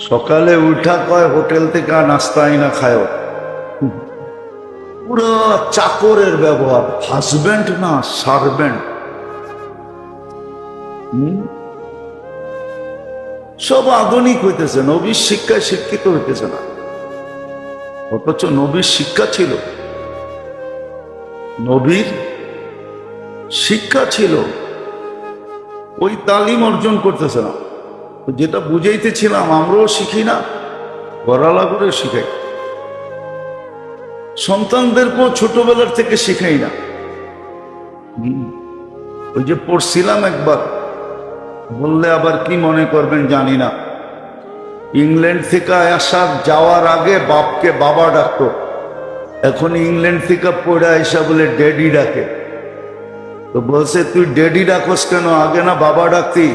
সকালে উঠা কয় হোটেল থেকে নাস্তা আইনা খায়। পুরো চাকরের ব্যবহার, হাজবেন্ড না সার্ভেন্ট। সব আধুনিক হইতেছে, নবীর শিক্ষায় শিক্ষিত হইতেছে না। অথচ নবীর শিক্ষা ছিল, নবীর শিক্ষা ছিল, ওই তালিম অর্জন করতেছে না। যেটা বুঝাইতেছিলাম, আমরাও শিখি না, গড়ালা করে শিখাই, সন্তানদেরকেও ছোটবেলার থেকে শিখাই না। ওই যে পড়ছিলাম একবার, বললে আবার কি মনে করবেন জানি না, ইংল্যান্ড থেকে যাওয়ার আগে বাপকে বাবা ডাকতো, এখন ইংল্যান্ড থেকে পড়ে আইসা বলে ড্যাডি ডাকে। তো বলছে তুই ড্যাডি ডাকস কেন, আগে না বাবা ডাকতি?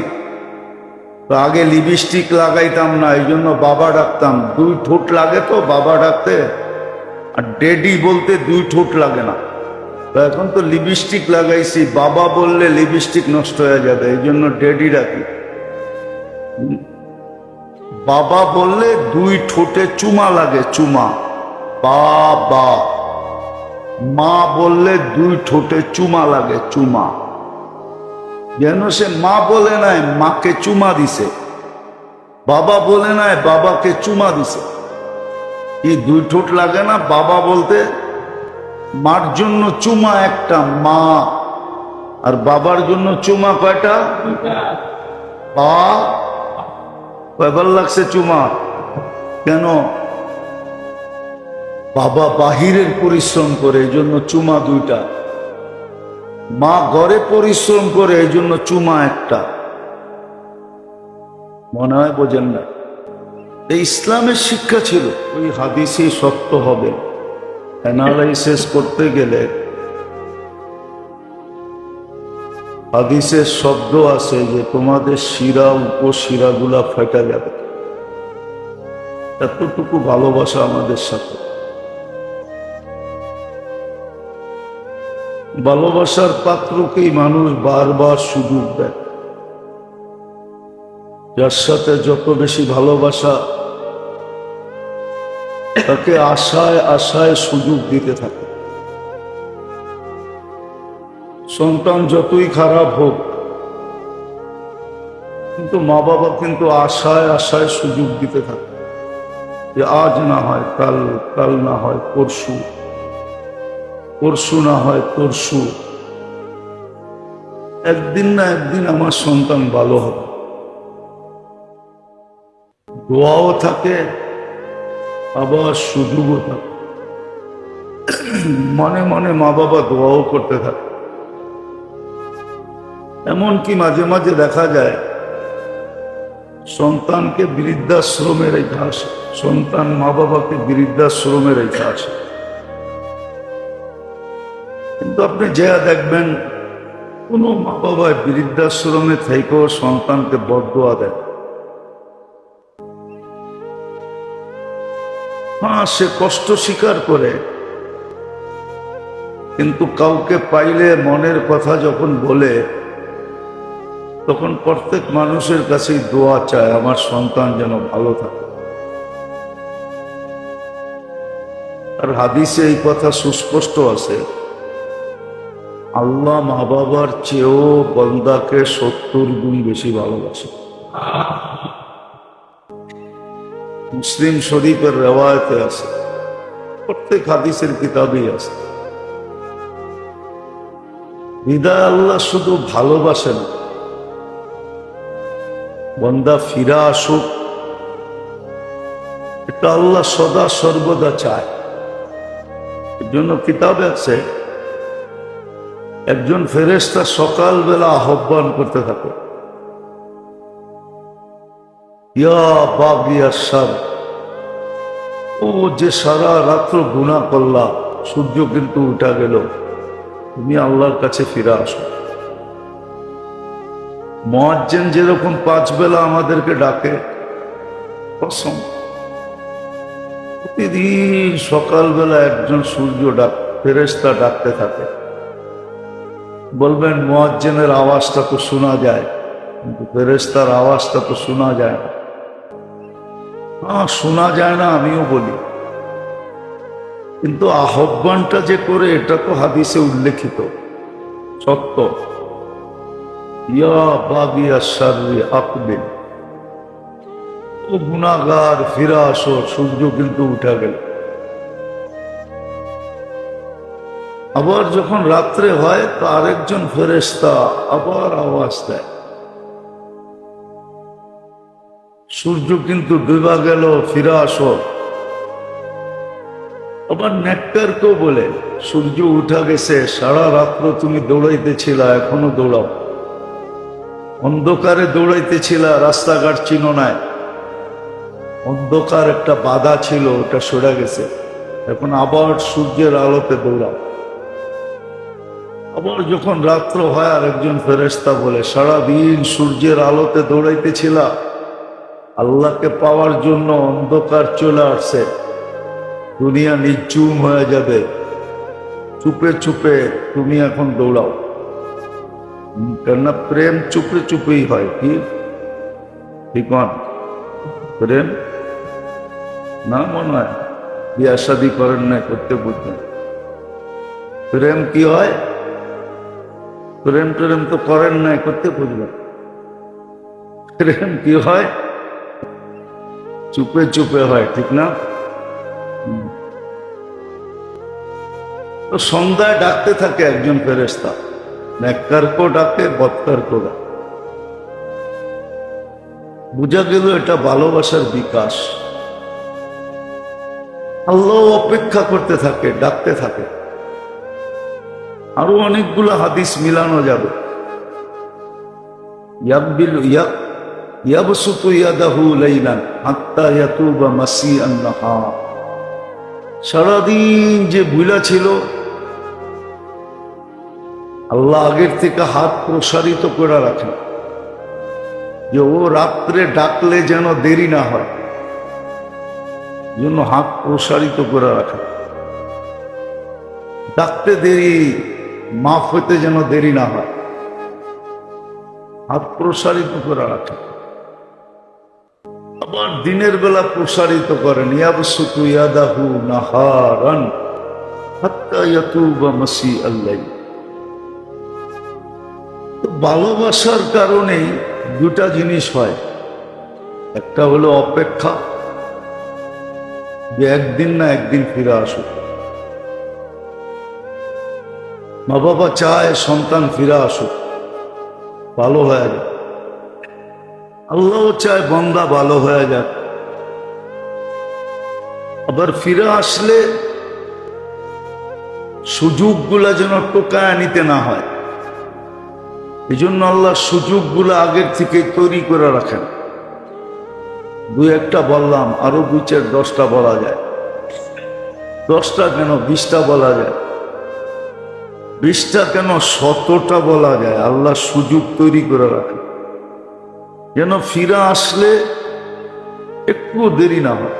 তো আগে লিপস্টিক লাগাইতাম না, এই জন্য বাবা ডাকতাম। দুই ঠোঁট লাগে তো বাবা ডাকতে, আর ড্যাডি বলতে দুই ঠোঁট লাগে না। তো এখন তো লিপস্টিক লাগাইছি, বাবা বললে লিপস্টিক নষ্ট হয়ে যাবে, এই জন্য ড্যাডি ডাকি। বাবা বললে দুই ঠোঁটে চুমা লাগে, চুমা, বাবা। মা বললে দুই ঠোঁটে চুমা লাগে, চুমা। যেন সে মা বলে নাই, মাকে চুমা দিছে, বাবা বলে নাই, বাবাকে চুমা দিছে। কি দুই ঠোঁট লাগে না বাবা বলতে? মার জন্য চুমা একটা, মা। আর বাবার জন্য চুমা কয়টা? বা। কয়বার লাগছে চুমা? কেন? বাবা বাহিরের পরিশ্রম করে, এই জন্য চুমা দুইটা। মা ঘরে পরিশ্রম করে, এই জন্য চুমা একটা। মনে হয় বোঝেন না। এই ইসলামের শিক্ষা ছিল, ওই হাদিসই সত্য হবে। অ্যানালাইসিস করতে গেলে হাদিসের শব্দ আছে যে তোমাদের শিরা উপশিরাগুলা ফেটে যাবে। এতটুকু ভালোবাসা আমাদের সাথে। ভালোবাসার পাত্রকেই মানুষ বারবার সুযোগ দেয়। যার সাথে যত বেশি ভালোবাসা, তাকে আশায় আশায় সুযোগ দিতে থাকে। সন্তান যতই খারাপ হোক, কিন্তু মা বাবা কিন্তু আশায় আশায় সুযোগ দিতে থাকে যে আজ না হয় কাল, কাল না হয় পরশু, পরশু না হয় তরশু, একদিন না একদিন আমার সন্তান ভালো হবে। দোয়াও থাকে, আবার সুযোগও থাকে। মনে মনে মা বাবা দোয়াও করতে থাকে। এমনকি মাঝে মাঝে দেখা যায় সন্তানকে বৃদ্ধাশ্রমে রেখে আসে, সন্তান মা বাবাকে বৃদ্ধাশ্রমে রেখে আসে। কিন্তু আপনি যা দেখবেন, কোন মা বাবা বৃদ্ধাশ্রমে থেকেও সন্তানকে বদদোয়া দেয়। হ্যাঁ, সে কষ্ট স্বীকার করে, কিন্তু কাউকে পাইলে মনের কথা যখন বলে, তখন প্রত্যেক মানুষের কাছেই দোয়া চায় আমার সন্তান যেন ভালো থাকে। আর হাদিসে এই কথা সুস্পষ্ট আছে, আল্লাহ মা বাবার চেয়েও বান্দাকে 70 গুণ বেশি ভালোবাসে। মুসলিম শরীফের রেওয়ায়েতে আছে, প্রত্যেক হাদিসের কিতাবেই আছে। হৃদয় আল্লাহ শুধু ভালোবাসেন, বান্দা ফিরা আসুক, এটা আল্লাহ সদা সর্বদা চায়। এর জন্য কিতাবে আছে, একজন ফেরেশতা সকালবেলা আহ্বান করতে থাকে, ইয়া বাগিয়া শার, ও যে সারা রাত্র গুনাহ করলা, সূর্য কিন্তু উঠা গেল, তুমি আল্লাহর কাছে ফিরে আসো। মুয়াজ্জিন যেরকম 5 বেলা আমাদেরকে ডাকে, কসম, প্রতিদিন সকালবেলা একজন সূর্য ফেরেশতা ডাকতে থাকে। বলবেন মুয়াজ্জিনের আওয়াজটা তো শোনা যায়, কিন্তু ফেরেশতার আওয়াজটা তো শোনা যায় না। শোনা যায় না, আমিও বলি, কিন্তু আহ্বানটা যে করে এটা তো হাদিসে উল্লেখিত সত্য। ইয়া বাগিয়া শাররি আকবিল, ও গুনাহগার ফিরে আসো, সূর্য কিন্তু উঠে গেল। আবার যখন রাত্রে হয় তো আরেকজন ফেরেশতা আবার আওয়াজ দেয়, সূর্য কিন্তু ডুবা গেল, ফিরে আসো। আবার নেককারকেও বলে, সূর্য উঠা গেছে, সারা রাত্র তুমি দৌড়াইতেছিলা, এখনো দৌড়াও। অন্ধকারে দৌড়াইতেছিলা, রাস্তাঘাট চিনো নাই, অন্ধকার একটা বাধা ছিল, ওটা সরে গেছে, এখন আবার সূর্যের আলোতে দৌড়াও। আবার যখন রাত্র হয় আরেকজন ফেরেশতা বলে, সারাদিন সূর্যের আলোতে দৌড়াইতেছিলা, আল্লাহকে পাওয়ার জন্য অন্ধকার চলে আসছে, দুনিয়া নিঝুম হয়ে যাবে, চুপে চুপে তুমি এখন দৌড়াও। কেননা প্রেম চুপে চুপেই হয়, কি ঠিক প্রেম না? মনে হয় বিয়া শাদী করেন না, করতে বুঝবেন প্রেম কি হয়। প্রেম প্রেম তো করেন নাই, করতে বুঝবেন প্রেম কি হয়, চুপে চুপে হয়, ঠিক না? তো সন্ধ্যায় ডাকতে থাকে একজন ফেরেশতা, নেককারকেও ডাকে, বদকারকেও ডাকে। বুঝা গেল এটা ভালোবাসার বিকাশ। আল্লাহ অপেক্ষা করতে থাকে, ডাকতে থাকে। আরো অনেকগুলো হাদিস মিলানো যাবে। ইয়াবসুতু ইয়াদাহু লাইলান হাত্তা ইয়াতুবা মাসিআন নাহার, সারাদিন যে ভুলা ছিল, আল্লাহ আগের থেকে হাত প্রসারিত করে রাখেন, যে ও রাত্রে ডাকলে যেন দেরি না হয়, জন্য হাত প্রসারিত করে রাখেন। ডাকতে দেরি, মাফ হইতে যেন দেরি না হয়, হাত প্রসারিত করে রাখেন। আবার দিনের বেলা প্রসারিত করেন, ইয়াবসুতু ইয়াদাহু নাহারান হাত্তা ইয়াতুবা মাসিআল লাইল। ভালোবাসার কারণেই দুটা জিনিস হয়, একটা হলো অপেক্ষা, যে একদিন না একদিন ফিরে আসুক। মা বাবা চায় সন্তান ফিরে আসুক, ভালো হয়ে যাক। আল্লাহও চায় বান্দা ভালো হয়ে যাক। আবার ফিরে আসলে সুযোগগুলা যেন টোকায় নিতে না হয়, এই জন্য আল্লাহ সুযোগগুলো আগের থেকে তৈরি করে রাখেন। দুই একটা বললাম, আরো 2-4-10টা বলা যায়, 10টা কেন 20টা বলা যায়, 20টা কেন 100টা বলা যায়। আল্লাহ সুযোগ তৈরি করে রাখেন যেন ফিরে আসলে একটু দেরি না হয়,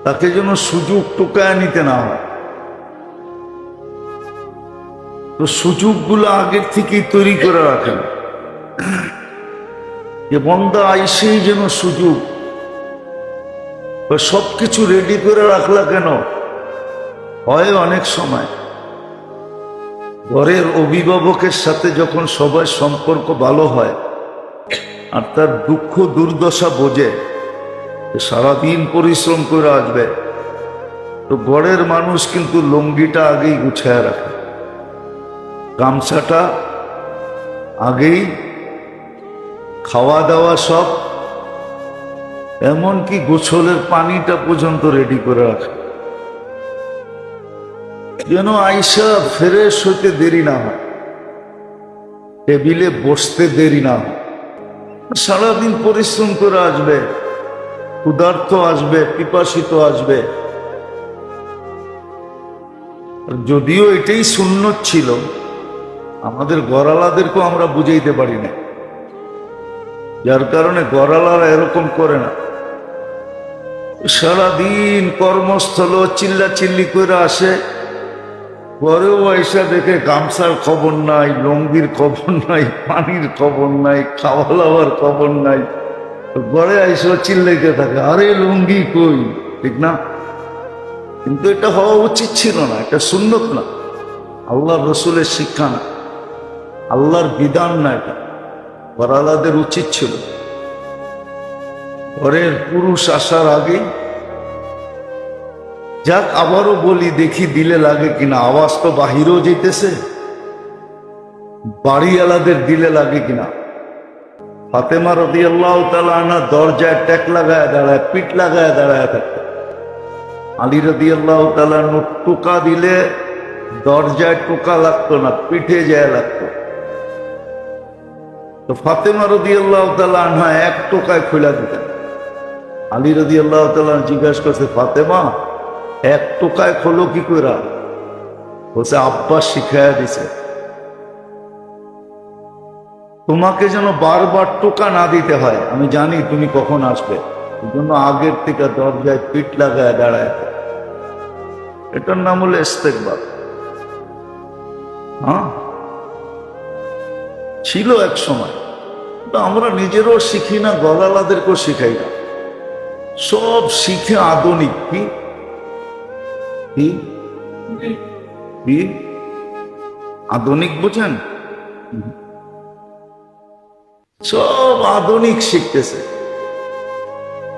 তাকে যেন সুযোগ টোকায় নিতে না হয়। তো সুযোগগুলো আগের থেকেই তৈরি করে রাখেন, যে বন্দা আইসেই যেন সুযোগ। সবকিছু রেডি করে রাখলা কেন? হয় অনেক সময় ঘরের অভিভাবকের সাথে যখন সবার সম্পর্ক ভালো হয় আর তার দুঃখ দুর্দশা বোঝে, সারাদিন পরিশ্রম করে আসবে, তো ঘরের মানুষ কিন্তু লুঙ্গিটা আগেই গুছায় রাখে, গামছাটা আগেই, খাওয়া দাওয়া সব, এমনকি গোসলের পানিটা পর্যন্ত রেডি করে রাখে, যেন আইসা ফ্রেশ হইতে দেরি না হয়, টেবিলে বসতে দেরি না হয়। সারাদিন পরিশ্রম করে আসবে, ক্ষুধার্ত আসবে, পিপাসিত আসবে। যদিও এটাই সুন্নত ছিল, আমাদের গড়ালাদেরকেও আমরা বুঝাইতে পারি না, যার কারণে গড়ালারা এরকম করে না। সারাদিন কর্মস্থল চিল্লা চিল্লি করে আসে, পরেও আইসা দেখে গামছার খবর নাই, লঙ্গির খবর নাই, পানির খবর নাই, খাওয়া দাওয়ার খবর নাই, ঘরে আইসো চিল্লাইতে থাকে, আরে লুঙ্গি কই, ঠিক না? কিন্তু এটা হওয়া উচিত ছিল না, এটা সুন্নত না, আল্লাহর রসুলের শিক্ষা না, আল্লাহর বিধান না, এটা ঘরালাদের উচিত ছিল ঘরের পুরুষ আসার আগে। যাক, আবারও বলি, দেখি দিলে লাগে কিনা, আওয়াজ তো বাহিরেও যেতেছে, বাড়িওয়ালাদের দিলে লাগে কিনা। ফাতেমা রাদিয়াল্লাহু তাআলা আনহা দরজায় ট্যাক লাগায় দাঁড়ায়, পিঠ লাগায় দাঁড়ায় থাকতো। আলী রাদিয়াল্লাহু তাআলা টোকা দিলে দরজায় টোকা লাগতো না, পিঠে যায় লাগতো। তো ফাতেমা রাদিয়াল্লাহু তাআলা আনহা এক টোকায় খুলে দিতেন। আলী রাদিয়াল্লাহু তাআলা জিজ্ঞাসা করছে, ফাতেমা এক টোকায় খোলো কি করে? বলছে, আব্বা শিখাইয়া দিছে, তোমাকে যেন বারবার টোকা না দিতে হয়, আমি জানি তুমি কখন আসবে, এই জন্য আগের থেকে দরজায় পিঠ লাগায় দাঁড়ায়। এটার নাম হলো ইস্তেকবার। হ্যাঁ, ছিল এক সময়, তো আমরা নিজেরও শিখি না, গলালাদেরকেও শিখাই না, সব শিখে আধুনিক। কি কি আধুনিক বুঝেন? সব আধুনিক শিখতেছে,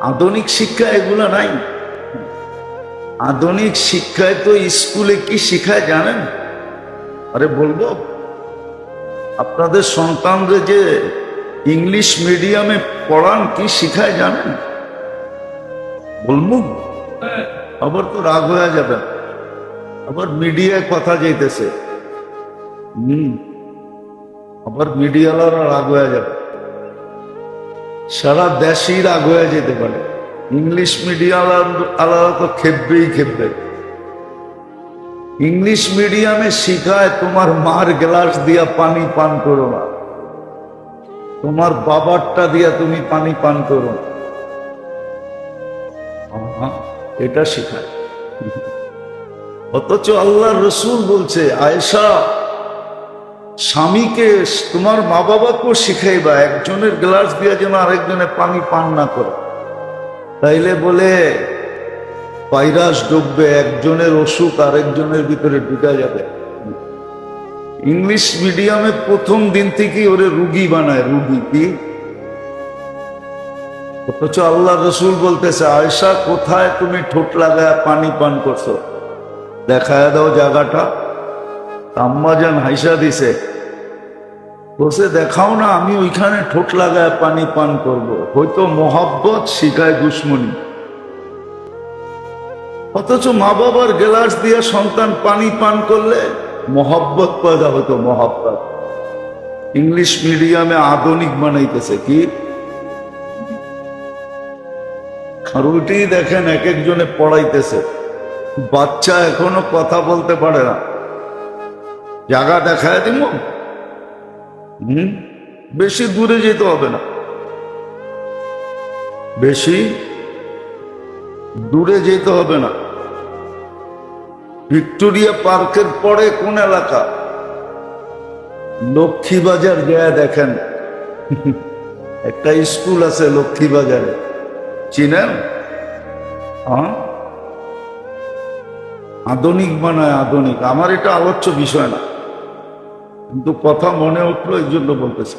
আধুনিক শিক্ষা এগুলা নাই। আধুনিক শিক্ষায় তো স্কুলে কি শিখায় জানেন? আরে বলবো, আপনাদের সন্তানদের যে ইংলিশ মিডিয়ামে পড়ান কি শিখায় জানেন? বলবো, আবার তো রাগ হয়ে যাবে, আবার মিডিয়ায় কথা যাইতেছে, আবার মিডিয়াওয়ালারা রাগ হয়ে যাবে, সারা দেশই রাগ হয়ে যেতে পারে। ইংলিশ মিডিয়াওয়ালারা তো খেপবেই খেপবে। ইংলিশ মিডিয়ামে শিখায় তোমার মার গ্লাস দিয়া পানি পান করো না, তোমার বাবারটা দিয়া তুমি পানি পান করো না, এটা শিখায়। অথচ আল্লাহর রসুল বলছে, আয়েশা, স্বামীকে তোমার মা বাবাকেও শিখাইবা একজনের গ্লাস দিয়া যেন আরেকজনের পানি পান না করে, তাইলে বলে ভাইরাস ঢুকবে, একজনের অসুখ আরেকজনের ভিতরে ঢুকা যাবে। ইংলিশ মিডিয়ামে প্রথম দিন থেকেই ওরে রুগী বানায়, রুগী। কি? অথচ আল্লাহ রসুল বলতেছে, আয়েশা, কোথায় তুমি ঠোঁট লাগায় পানি পান করছো, দেখায় দাও জায়গাটা। আম্মাজান হাইসা দিছে, বসে দেখাও না, আমি ওইখানে ঠোঁট লাগায় পানি পান করব। হয়তো মোহাব্বত শিখায় দুশ্মনী। অথচ মা বাবার গ্লাস দিয়ে সন্তান পানি পান করলে মোহাব্বত পয়দা হতো, মোহাব্বত। ইংলিশ মিডিয়ামে আধুনিক বানাইতেছে। কি? আর ওইটাই দেখেন, এক একজনে পড়াইতেছে, বাচ্চা এখনো কথা বলতে পারে না, জায়গা দেখায় দিব। বেশি দূরে যেতে হবে না, বেশি দূরে যেতে হবে না। ভিক্টোরিয়া পার্কের পরে কোন এলাকা? লক্ষ্মীবাজার গিয়ে দেখেন, একটা স্কুল আছে লক্ষ্মীবাজারে, চিনেন? হ্যাঁ, আধুনিক বানায়, আধুনিক। আমার এটা আলোচ্য বিষয় না, কিন্তু কথা মনে উঠলো এই জন্য বলতেছি।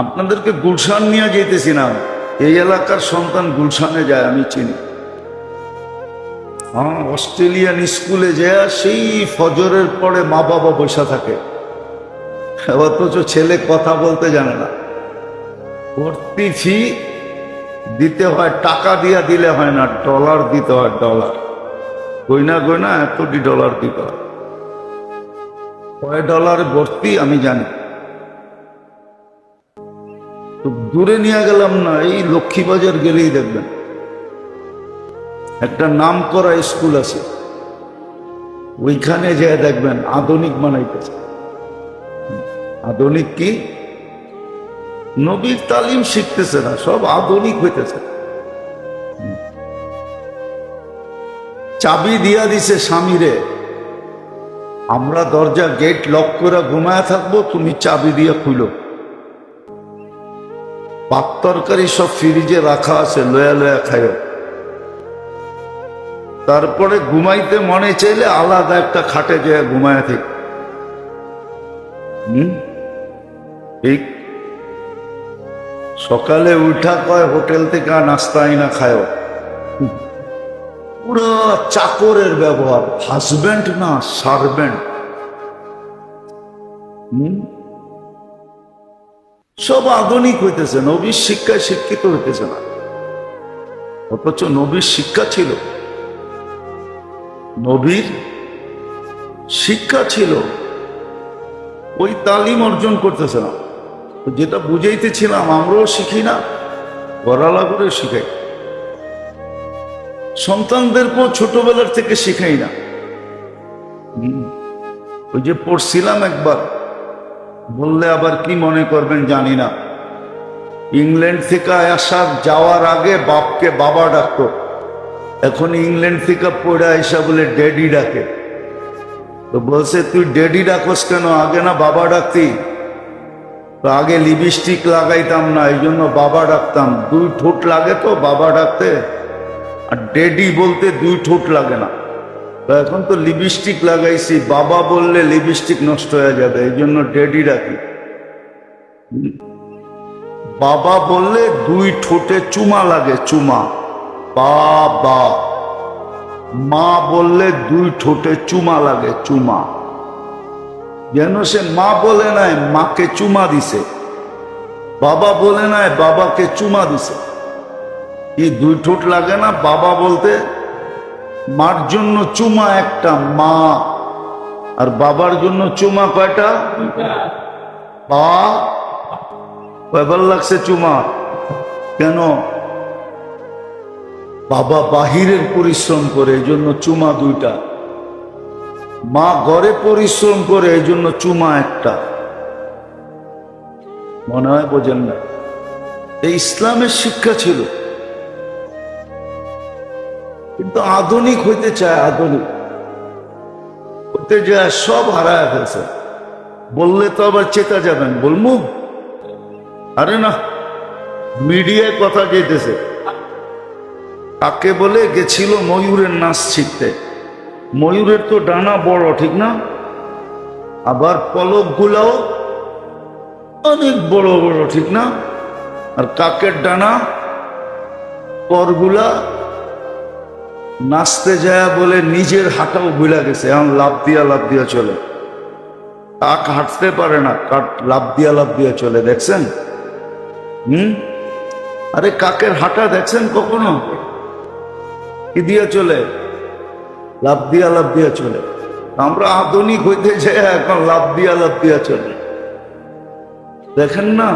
আপনাদেরকে গুলশান নিয়ে যেতেছি না, এই এলাকার সন্তান গুলশানে যায়, আমি চিনি। হ্যাঁ, অস্ট্রেলিয়ান স্কুলে যায়, সেই ফজরের পরে মা বাবা বসে থাকে, অথচ ছেলে কথা বলতে জানে না। ভর্তি ফি দিতে হয়, টাকা দিয়া দিলে হয় না, ডলার দিতে হয়, ডলার। গয়না গয়না এতটি ডলার দিতে হয়। কয় ডলার ভর্তি আমি জানি। তো দূরে নিয়ে গেলাম না, এই লক্ষ্মীবাজার গেলেই দেখবেন একটা নাম করা স্কুল আছে, ওইখানে যেয়ে দেখবেন আধুনিক বানাইতেছে। আধুনিক কি? নবীর তালিম শিখতেছে না, সব আধুনিক হইতেছে। চাবি দিয়া দিছে স্বামীরে, আমরা দরজা গেট লক করে ঘুমায় থাকবো, তুমি চাবি দিয়ে খুলো। ভাত তরকারি সব ফ্রিজে রাখা আছে, লয়া লয়া খায়। তারপরে ঘুমাইতে মনে চাইলে আলাদা একটা খাটে যায় ঘুমায় থেকে। ঠিক সকালে উঠা কয় হোটেল থেকে নাস্তা আইনা খায়। পুরো চাকরের ব্যবহার, হাজবেন্ড না সার্ভেন্ট। সব আধুনিক হইতেছে, নবীর শিক্ষায় শিক্ষিত হইতেছে না। অথচ নবীর শিক্ষা ছিল, নবীর শিক্ষা ছিল, ওই তালিম অর্জন করতেছে না। যেটা বুঝাইতেছিলাম, আমরাও শিখি না, গড়ালা করে শিখাই, সন্তানদেরকেও ছোটবেলার থেকে শিখাই না। ওই যে পড়ছিলাম একবার, বললে আবার কি মনে করবেন জানি না, ইংল্যান্ড থেকে আসার যাওয়ার আগে বাপকে বাবা ডাকতো, এখন ইংল্যান্ড থেকে পড়ে আসা বলে ড্যাডি ডাকে। তো বলছে তুই ড্যাডি ডাকস কেন, আগে না বাবা ডাকতি? তো আগে লিপস্টিক লাগাইতাম না, এই জন্য বাবা ডাকতাম। দুই ঠোঁট লাগে তো বাবা ডাকতে, আর ড্যাডি বলতে দুই ঠোঁট লাগে না। তো এখন তো লিপস্টিক লাগাইছি, বাবা বললে লিপস্টিক নষ্ট হয়ে যাবে, এই জন্য ড্যাডি ডাকি। বাবা বললে দুই ঠোঁটে চুমা লাগে, চুমা, বাবা। মা বললে দুই ঠোঁটে চুমা লাগে, চুমা। যেন সে মা বলে নাই, মাকে চুমা দিছে, বাবা বলে নাই, বাবাকে চুমা দিছে। কি দুই ঠোঁট লাগে না বাবা বলতে? মার জন্য চুমা একটা, মা। আর বাবার জন্য চুমা কয়টা? বা কয়বার লাগছে চুমা? কেন? বাবা বাহিরের পরিশ্রম করে, এই জন্য চুমা দুইটা। মা ঘরে পরিশ্রম করে, এই জন্য চুমা একটা। মনে হয় বোঝেন না। এই ইসলামের শিক্ষা ছিল, কিন্তু আধুনিক হইতে চায়, আধুনিক হইতে যায় সব হারায় ফেলছে। বললে তো আবার চেতা যাবেন, বলমু? আরে না, মিডিয়ায় কথা যেতেছে। কাকে বলে গেছিল ময়ূরের নাচ শিখতে। ময়ূরের তো ডানা বড়, ঠিক না? আবার পলক গুলাও অনেক বড় বড়, ঠিক না? আর কাকের ডানা পরগুলা নাচতে যায় বলে নিজের হাঁটাও ভুলা গেছে, এখন লাভ দিয়া চলে। কাক হাঁটতে পারে না, কাক লাভ দিয়া চলে, দেখছেন? আরে কাকের হাঁটা দেখছেন কখনো? কি দিয়া চলে? লাভ দিয়া চলে। আমরা আধুনিক হইতে যাই, এখন লাভ দিয়া চলে। দেখেন না,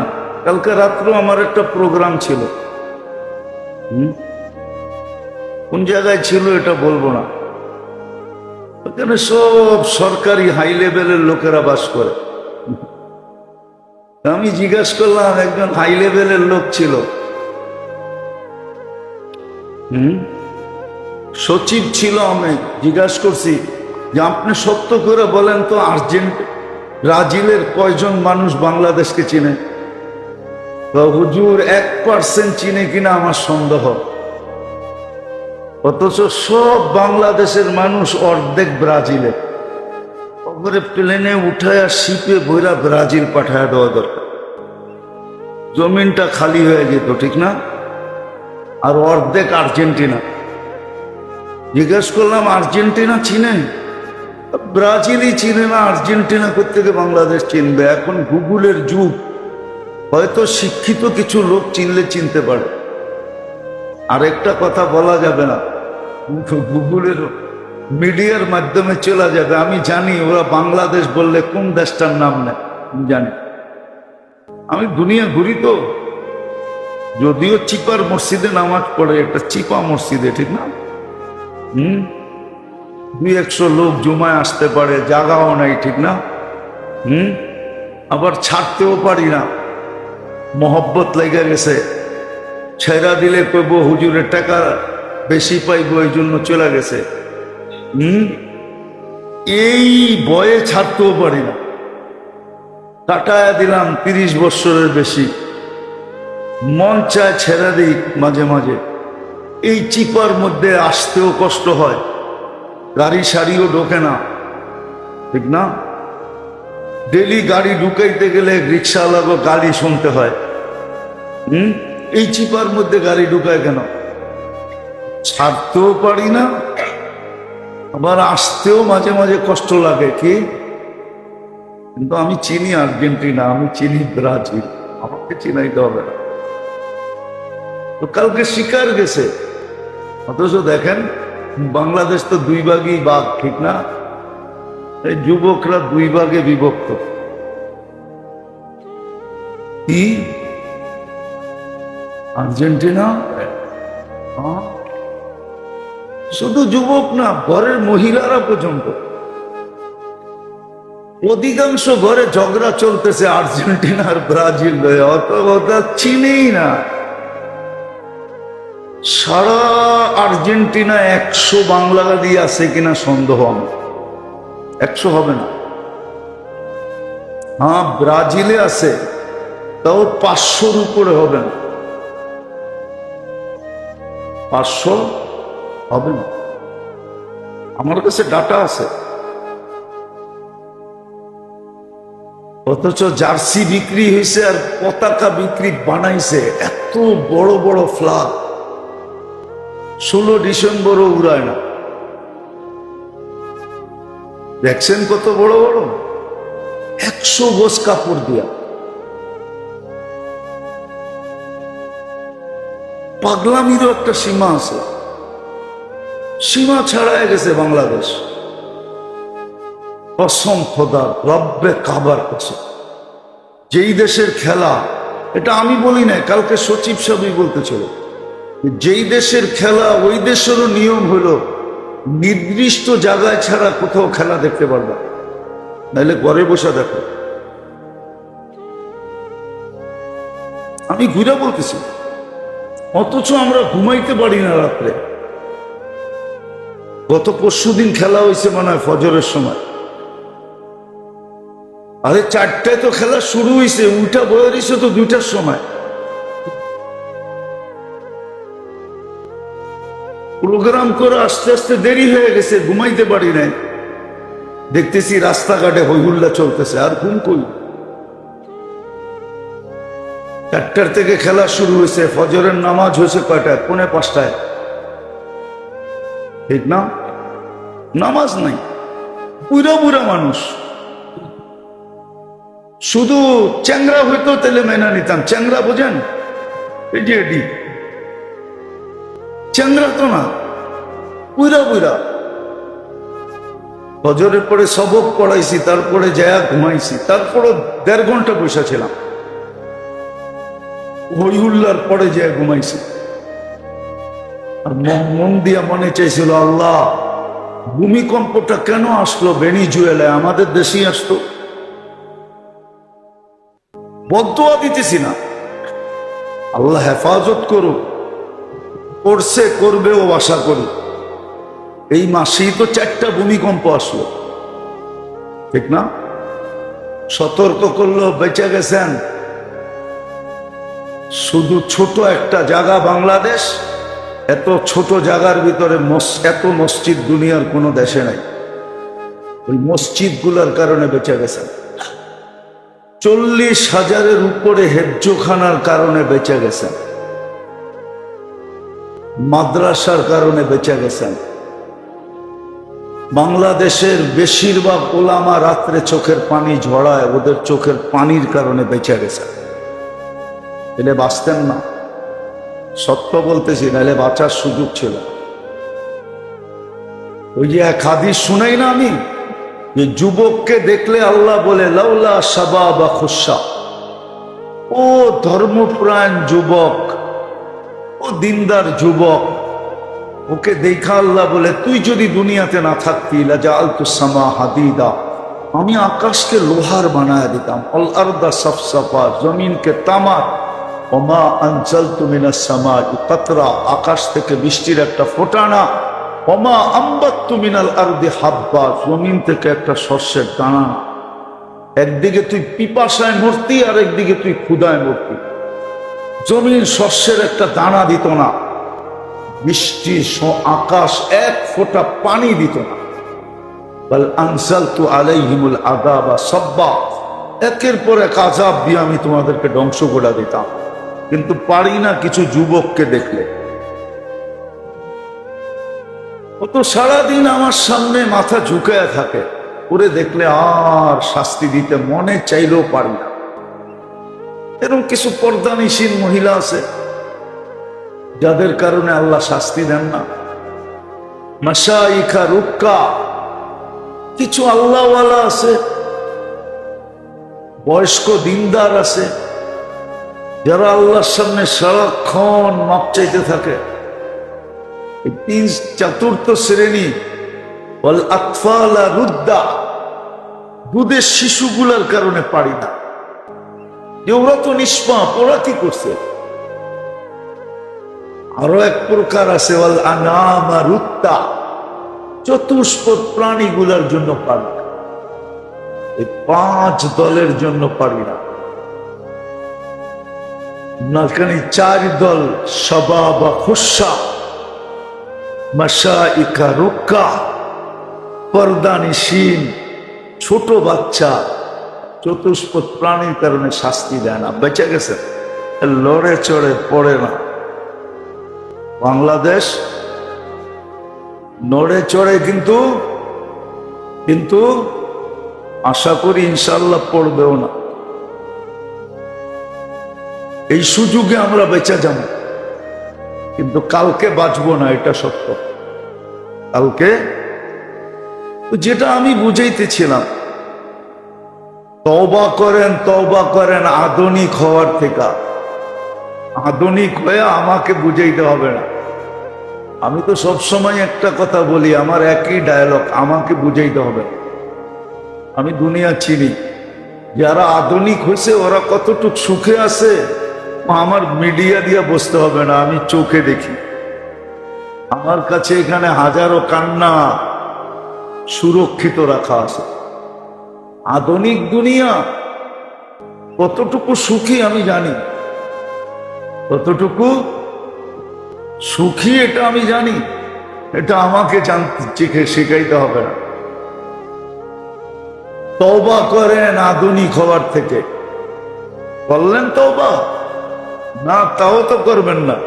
কালকে রাত্র আমার একটা প্রোগ্রাম ছিল। কোন জায়গায় ছিল এটা বলবো না। ওখানে সব সরকারি হাই লেভেলের লোকেরা বাস করে। আমি জিজ্ঞাসা করলাম, একজন হাই লেভেলের লোক ছিল, সচিব ছিল। আমি জিজ্ঞাসা করছি যে আপনি সত্য করে বলেন তো, ব্রাজিলের কয়জন মানুষ বাংলাদেশকে চিনে? হুজুর 1% চিনে কিনা আমার সন্দেহ। অথচ সব বাংলাদেশের মানুষ অর্ধেক ব্রাজিলে। ওপরে প্লেনে উঠায় শিপে বইরা ব্রাজিল পাঠায় দেওয়া দরকার, জমিনটা খালি হয়ে যেত, ঠিক না? আর অর্ধেক আর্জেন্টিনা। জিজ্ঞেস করলাম আর্জেন্টিনা চিনে? ব্রাজিলই চিনে না, আর্জেন্টিনা কোত্থেকে বাংলাদেশ চিনবে? এখন গুগলের যুগ, হয়তো শিক্ষিত কিছু লোক চিনলে চিনতে পারে। আরেকটা কথা বলা যাবে না, গুগলের মিডিয়ার মাধ্যমে চলে যাবে। আমি জানি ওরা বাংলাদেশ বললে কোন দেশটার নাম নেয়, জানি। আমি দুনিয়া ঘুরি তো, যদিও চিপার মসজিদে নামাজ পড়ে, একটা চিপা মসজিদে, ঠিক না? 200 লোক জুমায় আসতে পারে, জায়গাও নাই, ঠিক না? আবার ছাড়তেও পারি না, মহব্বত লেগে গেছে। ছেড়া দিলে কইব হুজুরের টাকা বেশি পাইব, এই জন্য চলে গেছে। এই ভয়ে ছাড়তেও পারি না। কাটায়া দিলাম 30 বছরের বেশি। মন চায় ছেড়ে দিই মাঝে মাঝে। এই চিপার মধ্যে আসতেও কষ্ট হয়, গাড়ি সারিও ঢোকে না, ঠিক না? ডেলি গাড়ি ঢুকাইতে গেলে রিক্সাওয়ালাকে গাড়ি শুনতে হয়। এই চিপার মধ্যে গাড়ি ঢুকায় কেন? ছাড়তেও পারি না, আবার আসতেও মাঝে মাঝে কষ্ট লাগে। কি? কিন্তু আমি চিনি আর্জেন্টিনা, আমি চিনি ব্রাজিল, আমাকে চিনাইতে হবে না। তো কালকে শিকার গেছে, অথচ দেখেন বাংলাদেশ তো 2 ভাগই ভাগ, ঠিক না? এই যুবকরা 2 ভাগে বিভক্ত। কি আর্জেন্টিনা? শুধু যুবক না, ঘরের মহিলারা পর্যন্ত, অধিকাংশ ঘরে ঝগড়া চলতেছে আর্জেন্টিনা আর ব্রাজিল হয়ে, অত কথা চিনেই না। সারা আর্জেন্টিনা 100 বাংলাদেশী আছে কিনা সন্দেহ আমার, 100 হবে না। হ্যাঁ, ব্রাজিলে আছে, তাও 500-র উপরে হবে না, 500 হবে না। আমার কাছে ডাটা আছে। অথচ জার্সি বিক্রি হয়েছে আর পতাকা বিক্রি বানাইছে, এত বড় বড় ফ্ল্যাগ, 16 ডিসেম্বরও উড়ায় না। দেখছেন কত বড় বড়, 100 গজ কাপড় দিয়া। পাগলামিরও একটা সীমা আছে, সীমা ছাড়াই গেছে বাংলাদেশ। কসম খোদা, রব্বে কাবার কসম, যেই দেশের খেলা, এটা আমি বলি না, কালকে সচিব সাহেবই বলতেছিল, যেই দেশের খেলা ওই দেশেরও নিয়ম হলো নির্দিষ্ট জায়গায় ছাড়া কোথাও খেলা দেখতে পারবে, নাহলে ঘরে বসে দেখো। আমি ঘুরে বলতেছি, অথচ আমরা ঘুমাইতে পারি না রাত্রে। গত পরশুদিন খেলা হয়েছে মনে হয় ফজরের সময়, আরে 4টায় তো খেলা শুরু হয়েছে, উল্টা বয়ে দিছে তো 2টার সময়। প্রোগ্রাম করে আস্তে আস্তে দেরি হয়ে গেছে, ঘুমাইতে পারি নাই। দেখতেছি রাস্তাঘাটে হইহুল্লা চলতেছে, আর ঘুম কই? 4টার থেকে খেলা শুরু হয়েছে, ফজরের নামাজ হয়েছে কয়টায়? 4:45টায়, ঠিক না? নামাজ নাই, বুড়া বুড়া মানুষ। শুধু চ্যাংরা হইতো তেলে মেনা নিতাম। চ্যাংরা বোঝেন? এই যে এডি চ্যাংরা তো না, বুড়া বুড়া। ফজরের পরে সবক পড়াইছি, তারপরে যায়া ঘুমাইছি, তারপরে 1.5 ঘন্টা বসে ছিলাম, হইহুল্লার পরে যায়া ঘুমাইছি। আর মন দিয়া মনে চাইছিল, আল্লাহ ভূমিকম্পটা কেন আসলো ভেনিজুয়েলায়, আমাদের দেশেই আসতো। বদদুয়া দিতেছি না, আল্লাহ হেফাজত করুক, করছে করবেও আশা করি। এই মাসেই তো 4টা ভূমিকম্প আসলো, ঠিক না? সতর্ক করলো, বেঁচে গেছেন। শুধু ছোট একটা জায়গা বাংলাদেশ, এত ছোট জায়গার ভিতরে এত মসজিদ দুনিয়ার কোনো দেশে নাই। ওই মসজিদগুলোর কারণে বেঁচে গেছেন। 40,000-এর উপরে হেজ্জখানার কারণে বেঁচে গেছেন, মাদ্রাসার কারণে বেঁচে গেছেন। বাংলাদেশের বেশিরভাগ ওলামা রাত্রে চোখের পানি ঝরায়, ওদের চোখের পানির কারণে বেঁচে গেছেন। এলে বাঁচতেন না, সত্য বলতেছি, নাহলে বাঁচার সুযোগ ছিল। ওই যে এক হাদিস শুনাই না আমি, যে যুবককে দেখলে আল্লাহ বলে লাউলা শাবাবা খুশা, ও ধর্মপ্রাণ যুবক, ও দিনদার যুবক, ওকে দেখা আল্লাহ বলে তুই যদি দুনিয়াতে না থাকতি লাজাআলতুস সামা হাদিদা, আমি আকাশকে লোহার বানায় দিতাম, আল আরদা সাফসাফা, জমিনকে তামার, ওমা আনজালতু মিনাস সামাই কাতরা, আকাশ থেকে বৃষ্টির একটা ফোঁটা না, ওমা আম্বাততু মিনাল আরদি হাব্বা, জমিন থেকে একটা শস্যের দানা। একদিকে তুই পিপাসায় মরতি আর একদিকে তুই ক্ষুধায় মরতি, জমিন শস্যের একটা দানা দিত না, বৃষ্টি আকাশ এক ফোঁটা পানি দিত না। বল আনজালতু আলাইহিমুল আযাবা সাব্বা, একের পর এক আযাব দিয়ে আমি তোমাদেরকে ধ্বংস করে দিতাম। কিন্তু পারি না কিছু যুবককে দেখলে। ও তো সারাদিন আমার সামনে মাথা ঝুঁকায় থাকে, ওরে দেখলে আর শাস্তি দিতে মনে চাইলেও পারি না। এরকম কিছু পর্দানিসীন মহিলা আছে যাদের কারণে আল্লাহ শাস্তি দেন না। মাশাইখা রুক্কা, কিছু আল্লাহওয়ালা আছে, বয়স্ক দিনদার আছে, যারা আল্লাহর সামনে সারাক্ষণ মাপ চাইতে থাকে। তিন চতুর্থ শ্রেণী ওয়াল আতফালা রুদ্দা, দুধের শিশুগুলার কারণে পারি না, যে ওরা তো নিষ্পাপ, ওরা কি করছে। আরো এক প্রকার আছে ওয়াল আনামা রুত্তা, চতুষ্পদ প্রাণীগুলার জন্য পারি না। এই পাঁচ দলের জন্য পারি না। নাকানি চার দল, শাবাবা খুশা, মাশাইখা রুক্কা, পর্দানিসীন, ছোট বাচ্চা, চতুষ্পদ প্রাণীর কারণে শাস্তি দেয় না, বেঁচে গেছে, লড়ে চড়ে পড়ে না। বাংলাদেশ নড়ে চড়ে, কিন্তু কিন্তু আশা করি ইনশাল্লাহ পড়বেও না। এই সুযোগে আমরা বেঁচে যাব, কিন্তু কালকে বাঁচবো না, এটা সত্য। কালকে যেটা আমি বুঝাইতেছিলাম, তওবা করেন আধুনিক হওয়ার থেকে। আধুনিক হয়ে আমাকে বুঝাইতে হবে না। আমি তো সবসময় একটা কথা বলি, আমার একই ডায়লগ, আমাকে বুঝাইতে হবে। আমি দুনিয়া চিনি, যারা আধুনিক হয়েছে ওরা কতটুক সুখে আছে আমার মিডিয়া দিয়ে বসতে হবে না, আমি চোখে দেখি। আমার কাছে এখানে হাজারো কান্না সুরক্ষিত রাখা আছে। আধুনিক দুনিয়া কতটুকু সুখী আমি জানি, কতটুকু সুখী এটা আমি জানি। এটা আমাকে জানতে শেখাইতে হবে না। তওবা করেন আধুনিক হওয়ার থেকে। বললেন তওবা না, তাও তো করবেন না,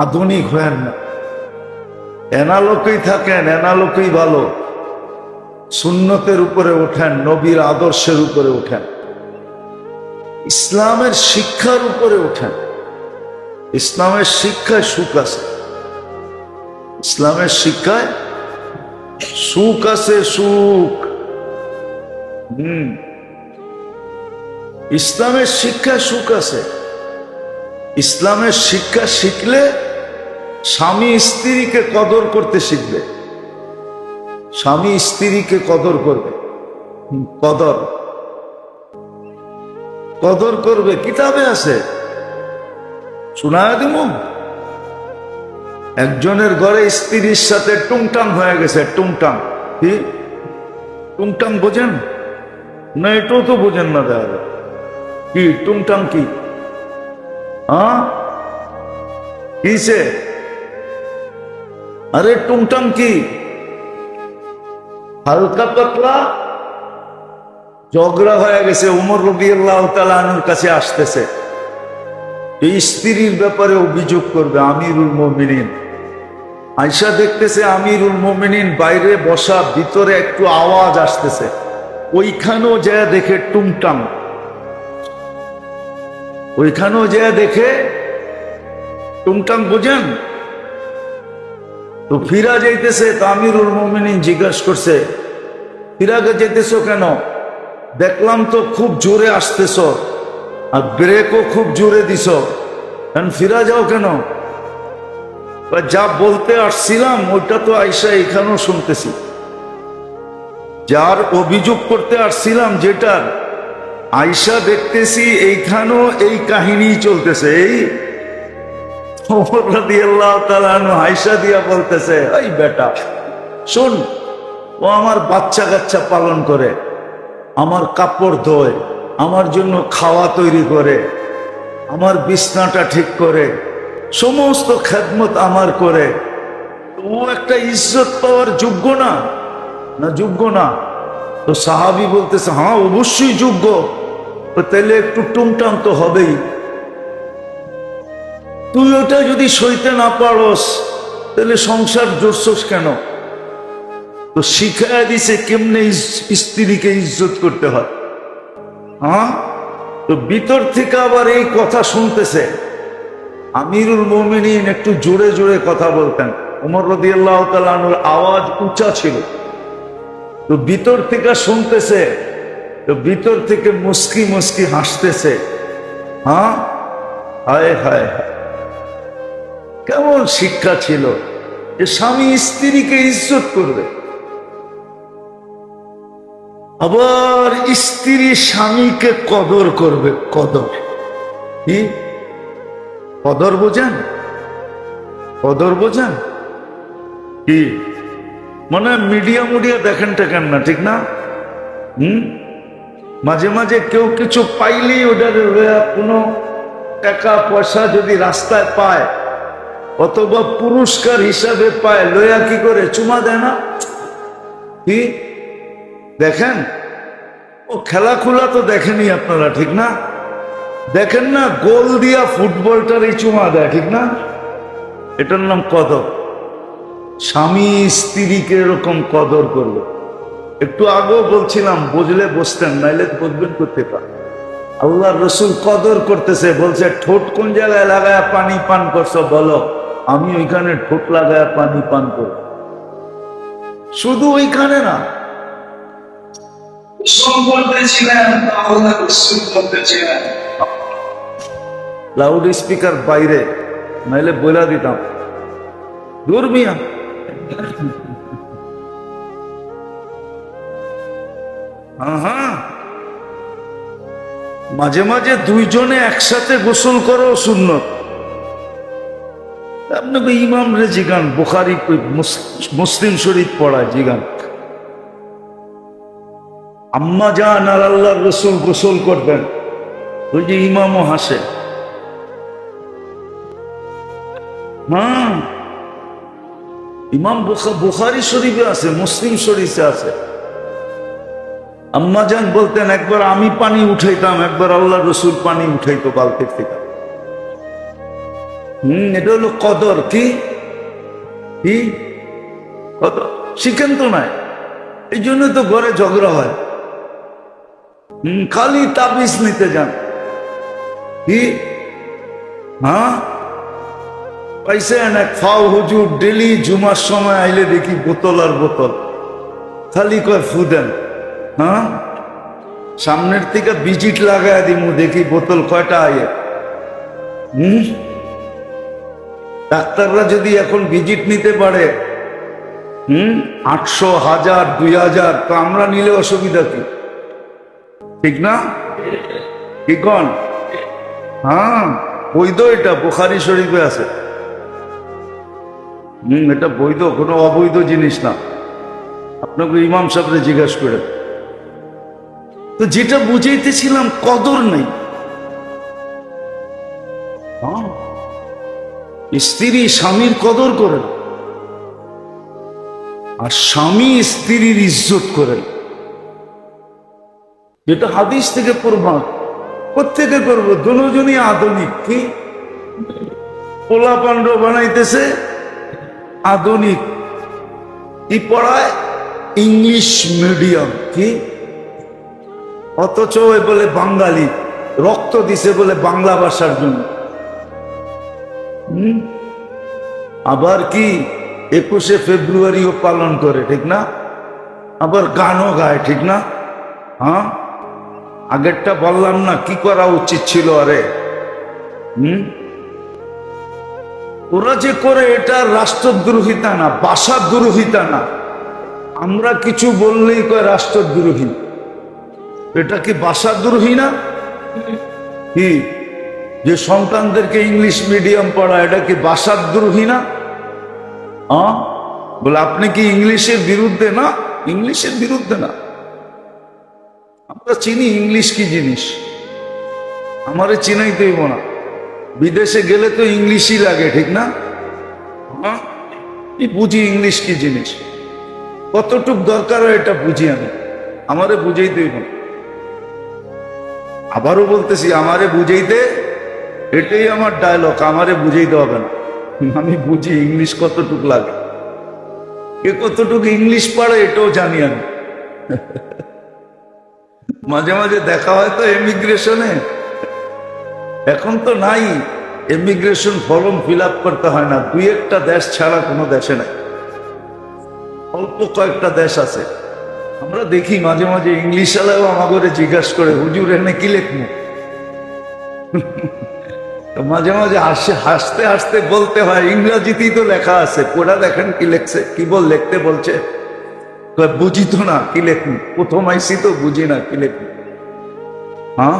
আধুনিক হয়েন না। এনালোকেই থাকেন, এনালোকেই ভালো। সুন্নতের উপরে ওঠেন, নবীর আদর্শের উপরে ওঠেন, ইসলামের শিক্ষার উপরে ওঠেন। ইসলামের শিক্ষায় সুখ আছে, ইসলামের শিক্ষায় সুখ আছে, সুখ। ইসলামের শিক্ষায় সুখ আছে। ইসলামের শিক্ষা শিখলে স্বামী স্ত্রীকে কদর করতে শিখবে, স্বামী স্ত্রীকে কদর করবে, কদর কদর করবে। কিতাবে আছে, শোনায় দিব। একজনের ঘরে স্ত্রীর সাথে টুংটাং হয়ে গেছে, টুংটাং। কি টুংটাং বোঝেন না? এটাও তো বোঝেন না। দেখা যায় কি টুংটাং কি? কিসে? আরে টুংটাং কি? হালকা পাতলা ঝগড়া হয়ে গেছে, উমর রাদিয়াল্লাহু তাআলা আনহুর কাছে আসতেছে, এই স্ত্রীর ব্যাপারে অভিযোগ করবে। আমিরুল মুমিনিন আয়েশা দেখতেছে আমিরুল মুমিনিন বাইরে বসা, ভিতরে একটু আওয়াজ আসতেছে, ওইখানেও যা দেখে টুংটাং, ওইখানেও যা দেখে টুংটাং। বোঝেন তো? ফিরা যাইতেছে, তো আমিরুল মুমিনিন জিজ্ঞাসা করছে, ফিরা যাইতেছো কেন? দেখলাম তো খুব জোরে আসতেছ, আর ব্রেকও খুব জোরে দিছ, ফিরা যাও কেন? যা বলতে আসছিলাম ওইটা তো আয়েশা এখানেও শুনতেছি, যার অভিযোগ করতে আসছিলাম যেটার, আয়েশা দেখতেছি এইখানেও এই কাহিনী চলতেছে। এই ওমর রাদিয়াল্লাহু তাআলা আনহু আয়েশা দিয়া বলতেছে, এই বেটা শোন, ও আমার বাচ্চা কাচ্চা পালন করে, আমার কাপড় ধোয়, আমার জন্য খাওয়া তৈরি করে, আমার বিছনাটা ঠিক করে, সমস্ত খেদমত আমার করে, ও একটা ইজ্জত পাওয়ার যোগ্য না? না যোগ্য না? তো সাহাবী বলতেছে হ্যাঁ অবশ্যই যোগ্য। তো তাহলে একটু টুমটাম তো হবেই। তুই ওটা যদি সইতে না পারস তাহলে সংসার জোরছোস কেন? তো শিখায় দিছে কেমনে স্ত্রীকে ইজ্জত করতে হয়। হ্যাঁ, তো ভিতর থেকে আবার এই কথা শুনতেছে। আমিরুল মুমিনিন একটু জোরে জোরে কথা বলতেন, ওমর রাদিয়াল্লাহু তাআলা আনহুর আওয়াজ উঁচা ছিল। তো ভিতর থেকে শুনতেছে, তো ভিতর থেকে মুস্কি মুস্কি হাসতেছে। হ্যাঁ, হায় হায় হায়, কেমন শিক্ষা ছিল যে স্বামী স্ত্রীকে ইজ্জত করবে। আবার স্ত্রী স্বামীকে কদর করবে। কদর কি? কদর বোঝেন? কদর বোঝেন কি? মানে মিডিয়া মুডিয়া দেখেন টেকেন না, ঠিক না? মাঝে মাঝে কেউ কিছু পাইলেই ওটার কোনো টাকা পয়সা যদি রাস্তায় পায় অথবা পুরস্কার হিসাবে পায়, লয়া কি করে চুমা দেয় না? কি দেখেন? ও খেলা খোলা তো দেখেনি আপনারা, ঠিক না? দেখেন না, গোল দিয়া ফুটবলটারই চুমা দেয়, ঠিক না? এটার নাম কদর। স্বামী স্ত্রীকে এরকম কদর করবে। একটু আগেও বলছিলাম, বুঝলে বসতেন, নাইলে বুঝবেন করতে পারে। আল্লাহর রসুল কদর করতেছে, বলছে ঠোঁট কোন জায়গায় লাগায় পানি পান করছো বলো, আমি ওইখানে ঠোঁট লাগায় পানি পান করব। শুধু ওইখানে না, লাউড স্পিকার বাইরে, নাইলে বইলা দিতাম দূর মিয়া। হ্যাঁ, মাঝে মাঝে দুইজনে একসাথে গোসল করো সুন্নত। আপনাকে ইমাম রে জিগান, বুখারী মুসলিম শরীফ পড়ায় জিগান, আম্মা জান আর আল্লাহর রসুল গোসল করবেন, ওই যে ইমামও হাসে। হ্যাঁ, ইমাম বুখারী শরীফে আছে, মুসলিম শরীফে আছে। আম্মা জান বলতেন একবার আমি পানি উঠাইতাম, একবার আল্লাহর রসুল পানি উঠাইতো বালতির থেকে। এটা হলো কদর। কি কি কদর শিখেন তো নাই, এই জন্য তো ঘরে ঝগড়া হয়। খালি তাবিজ নিতে যান। কি? হ্যাঁ, পাইছেন এক ফাও হুজুর ডেলি জুমার সময় আইলে দেখি বোতল আর বোতল, খালি কয় ফু দেন। হ্যাঁ, সামনের থেকে ভিজিট লাগায় দিমু, দেখি বোতল কয়টা আয়ে। ডাক্তাররা যদি এখন ভিজিট নিতে পারে 800, 1000, 2000, তো আমরা নিলে অসুবিধা কি? ঠিক না? কি কন? হ্যাঁ, বৈধ, এটা বুখারী শরীফে আছে। এটা বৈধ, কোনো অবৈধ জিনিস না। আপনাকে ইমাম সাহেবরে জিজ্ঞাসা করে। তো যেটা বুঝাইতেছিলাম, কদর নেই। স্ত্রী স্বামীর কদর করেন, আর স্বামী স্ত্রীর ইজ্জত করেন, যেটা হাদিস থেকে প্রমাণ। কোত্থেকে করবো? দুজনই আধুনিক। কি পোলা পান্ড বানাইতেছে আধুনিক। কি পড়ায়? English medium. কি? অথচ বলে বাঙালি, রক্ত দিছে বলে বাংলা ভাষার জন্য। আবার কি 21শে ফেব্রুয়ারিও পালন করে, ঠিক না? আবার গানও গায়, ঠিক না? হ্যাঁ, আগেরটা বললাম না কি করা উচিত ছিল? আরে ওরা যে করে এটা রাষ্ট্রদ্রোহিতা না, ভাষাদ্রোহিতা না। আমরা কিছু বললেই কয় রাষ্ট্রদ্রোহী। এটা কি ভাষাদ্রোহী না? কি যে সন্তানদেরকে ইংলিশ মিডিয়াম পড়ায়, এটা কি ভাষাদ্রোহী না? বলে আপনি কি ইংলিশের বিরুদ্ধে? না, ইংলিশের বিরুদ্ধে না। আমরা চিনি ইংলিশ কি জিনিস, আমারে চিনাই দেব না। বিদেশে গেলে তো ইংলিশই লাগে, ঠিক না? হ্যাঁ, কি বুঝি ইংলিশ কি জিনিস, কতটুক দরকার হয় এটা বুঝি আমি, আমারে বুঝাইতেই না। আবারও বলতেছি, আমারে বুঝাইতে, এটাই আমার ডায়লগ, আমারে বুঝাইতে হবে না, আমি বুঝি ইংলিশ কতটুক লাগে, কে কতটুকু ইংলিশ পারে এটাও জানি আমি। মাঝে মাঝে দেখা হয় তো ইমিগ্রেশনে, এখন তো নাই, ইমিগ্রেশন ফর্ম ফিল আপ করতে হয় না, দুই একটা দেশ ছাড়া কোনো দেশে নাই, অল্প কয়েকটা দেশ আছে। আমরা দেখি মাঝে মাঝে ইংলিশ আলাও আমাকে জিজ্ঞাসা করে, হুজুর এখানে কি লিখবো? মাঝে মাঝে হাসতে হাসতে বলতে হয়, ইংরাজিতেই তো লেখা আছে, পড়া দেখেন কি লেখছে, কি লিখতে বলছে। বুঝি তো না কি লেখুন, প্রথম আইসি তো বুঝি না কি লেখুন। হ্যাঁ,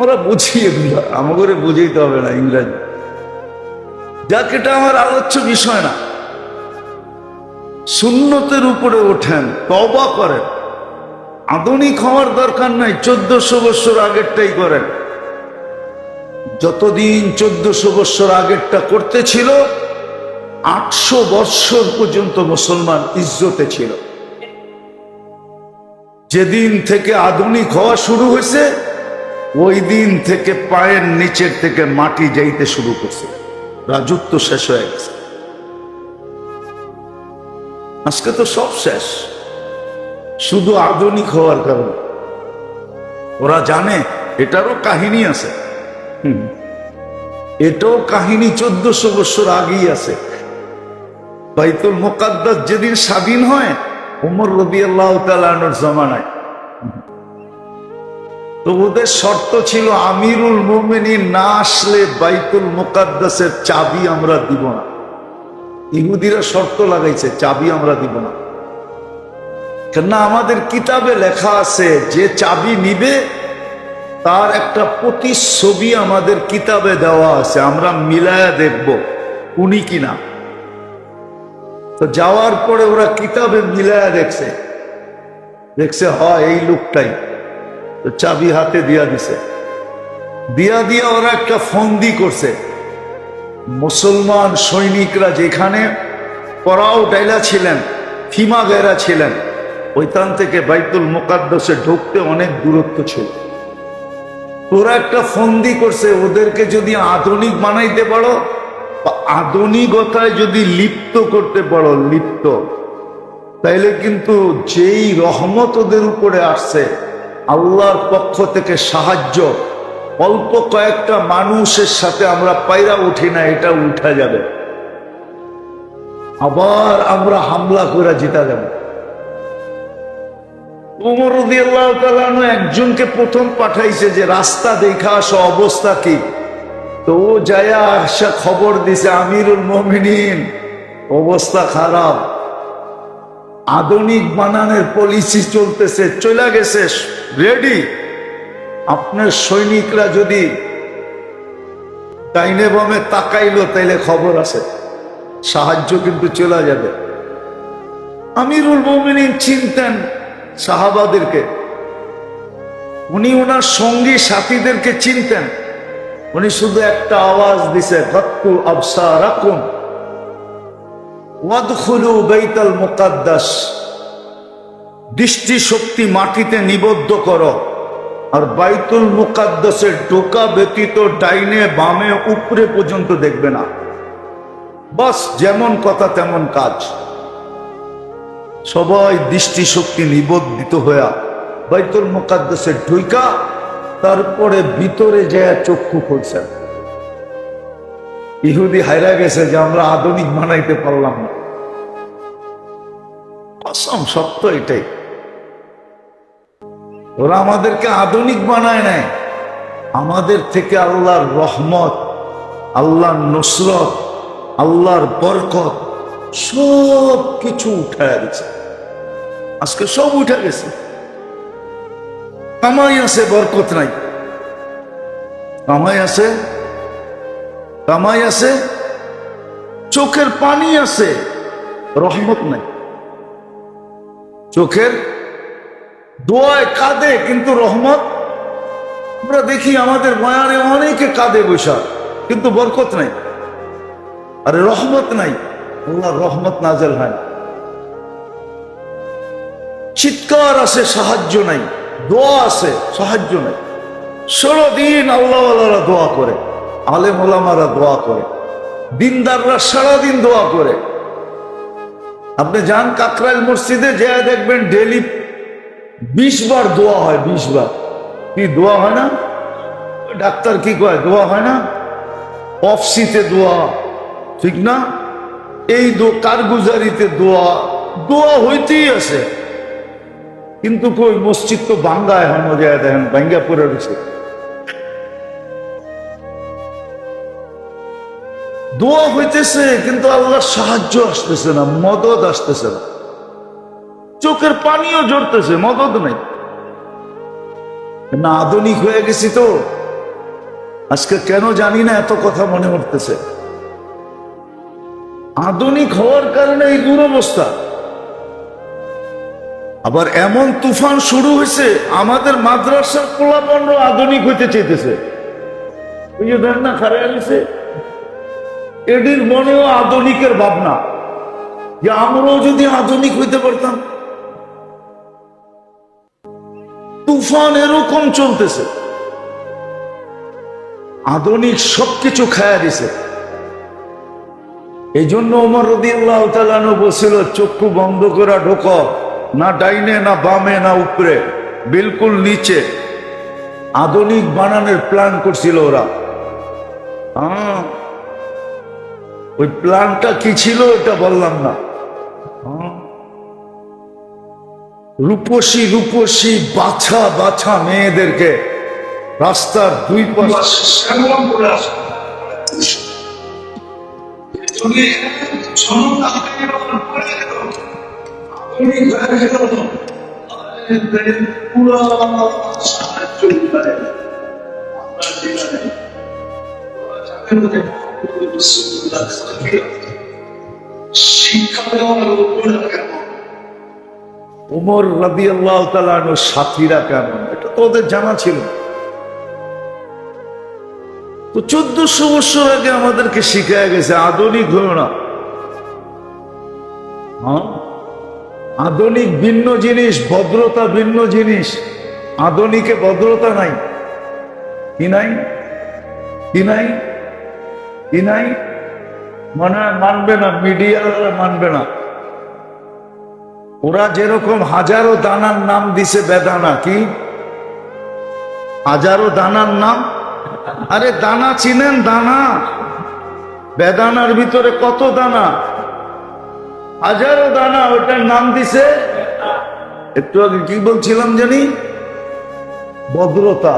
ওরা বুঝি, এগুলো আমাকে বুঝাইতে হবে না ইংরাজি। যাক, এটা আমার আলোচ্য বিষয় না। সুন্নতের উপরে ওঠেন, তওবা করেন, আধুনিক হওয়ার দরকার নাই, 1400 বছর আগেরটাই করেন। যতদিন 1400 বছর আগেরটা করতে ছিল, 800 বছর পর্যন্ত মুসলমান ইজ্জতে ছিল। যেদিন থেকে আধুনিক হওয়া শুরু হয়েছে, ওই দিন থেকে পায়ের নিচের থেকে মাটি যাইতে শুরু করছে, রাজত্ব শেষ হয়ে গেছে। আজকে তো সব শেষ, শুধু আধুনিক হওয়ার কারণে। ওরা জানে এটারও কাহিনী আছে, এটাও কাহিনী 1400 বছর আগেই আছে। বাইতুল মুকাদ্দাস যেদিন স্বাধীন হয়, ওমর রাদিয়াল্লাহু তাআলা আনহুর জামানায়, তো ওদের শর্ত ছিল, আমিরুল মুমিনিন না আসলে বাইতুল মুকাদ্দাসের চাবি আমরা দিব না। ইহুদিরা শর্ত লাগাইছে, চাবি আমরা দিব না, কেননা আমাদের কিতাবে লেখা আছে যে চাবি নিবে তার একটা প্রতিচ্ছবি আমাদের কিতাবে দেওয়া আছে, আমরা মিলায়া দেখব উনি কিনা। তো যাওয়ার পরে ওরা কিতাবে মিলায়া দেখছে হয় এই লোকটাই, তো চাবি হাতে দিয়া দিছে। দিয়া ওরা একটা ফন্দি করছে, মুসলমান সৈনিকরা যেখানে পরাও ডাইলা ছিলেন, ফিমা গেরা ছিলেন, ওইখান থেকে বাইতুল মুকাদ্দাসে ঢুকতে অনেক দূরত্ব ছিল। ওরা একটা ফন্দি করছে, ওদেরকে যদি আধুনিক বানাইতে পারো, আধুনিকতায় যদি লিপ্ত করতে পারো, তাইলে কিন্তু যেই রহমত ওদের উপরে আসছে আল্লাহর পক্ষ থেকে সাহায্য, অল্প কয়েকটা মানুষের সাথে আমরা পায়রা উঠি না, এটা উঠা যাবে, আবার আমরা হামলা করে জিতা যাবে। ওমর রাদিয়াল্লাহু তাআলা আনহু একজনকে প্রথম পাঠাইছে যে রাস্তা দেখা আসো, অবস্থা কি। তো ও যায়া আসা খবর দিছে, আমিরুল মুমিনিন অবস্থা খারাপ, আধুনিক বানানোর পলিসি চলতেছে, চলে গেছে রেডি, আপনার সৈনিকরা যদি ডাইনে বামে তাকাইলো তাইলে খবর আছে, সাহায্য কিন্তু চলে যাবে। আমিরুল মুমিনিন চিনতেন সাহাবাদেরকে, উনি ওনার সঙ্গী সাথীদেরকে চিনতেন। উনি শুধু একটা আওয়াজ দিছে, গাত্তু আবসারাকুম ওয়াদখুলু বাইতাল মুকাদ্দাস, দৃষ্টি শক্তি মাটিতে নিবদ্ধ করো, আর বাইতুল মুকাদ্দাসের ঢোকা ব্যতীত ডাইনে বামে উপরে পর্যন্ত দেখবে না। বাস যেমন কথা তেমন কাজ। সবাই দৃষ্টি শক্তি নিবদ্ধিত হইয়া বাইতুল মুকাদ্দাসের ঢুকা, তারপরে ভিতরে যায় চক্ষু খুলছেন। ইহুদি হায়রা গেছে যে আমরা আধুনিক বানাইতে পারলাম না। কসম, সত্য এটাই, ওরা আমাদেরকে আধুনিক বানায় নাই, আমাদের থেকে আল্লাহর রহমত, আল্লাহর নুসরত, আল্লাহর বরকত সব কিছু উঠায় দিচ্ছে। আজকে সব উঠে গেছে, কামাই আছে বরকত নাই, কামাই আছে, চোখের পানি আছে, রহমত নাই। চোখের দোয়ায় কাঁদে কিন্তু রহমত, আমরা দেখি আমাদের বয়ানে অনেকে কাঁদে বৈশাখ, কিন্তু বরকত নাই, আরে রহমত নাই, আল্লাহর রহমত নাজেল হয় না। চিৎকার আছে, সাহায্য নাই, দোয়া আছে, সাহায্য নাই। সারাদিন আল্লাহওয়ালারা দোয়া করে, আলেম ওলামারা দোয়া করে, দিনদাররা সারাদিন দোয়া করে। আপনি যান কাকরাইল মসজিদে, যে দেখবেন ডেলি 20 বার দোয়া হয়, 20 বার। কি দোয়া হয় না? ডাক্তার কি কয়, দোয়া হয় না? অফসিতে দোয়া, ঠিক না? এই কারগুজারিতে দোয়া, দোয়া হইতেই আছে। কিন্তু কই মসজিদ তো ভাঙ্গা, এখন যায় দেখেন ভাঙ্গা পড়ে রয়েছে। দোয়া হইতেছে কিন্তু আল্লাহর সাহায্য আসতেছে না, মদদ আসতেছে না। চোখের পানিও ঝরতেছে, মদদ নাই। না আধুনিক হয়ে গেছি তো আজকে, কেন জানি না এত কথা মনে উঠতেছে। আধুনিক হওয়ার কারণে এই দুরবস্থা। আবার এমন তুফান শুরু হয়েছে, আমাদের মাদ্রাসার পোলাপানরা আধুনিক হইতে চাইতেছে। ওই যে দেখ না খারাপ গেছে, এটির মনেও আধুনিকের ভাবনা, যে আমরাও যদি আধুনিক হইতে পারতাম। তুফান এরকম চলতেছে, আধুনিক সবকিছু খায়া দিছে। এই জন্য ওমর রাদিয়াল্লাহু তাআলা আনহু বলছিল, চক্ষু বন্ধ করা ঢোক, না ডাইনে না বামে না উপরে, বিলকুল নিচে। আধুনিক বানানোর প্ল্যান করছিল ওরা। ওই প্ল্যানটা কি ছিল এটা বললাম না। রূপসী রূপসী বাছা বাছা মেয়েদেরকে রাস্তার দুই পাশে ওমর রাদিয়াল্লাহু তাআলা আনহুর সাথীরা কেমন, এটা তো ওদের জানা ছিল। তো 1400 বছর আগে আমাদেরকে শিখায় গেছে আধুনিক হলো না। আধুনিক ভিন্ন জিনিস, ভদ্রতা ভিন্ন জিনিস। আধুনিকে ভদ্রতা নাই। কি নাই? কি নাই? কি নাই? মনে হয় মানবে না, মিডিয়ারা মানবে না। ওরা যেরকম হাজারো দানার নাম দিছে বেদানা, কি হাজারো দানার নাম? আরে দানা চিনেন? দানা, বেদানার ভিতরে কত দানা, হাজারো দানা, ওটার নাম দিছে। একটু আগে কি বলছিলাম জানি? ভদ্রতা।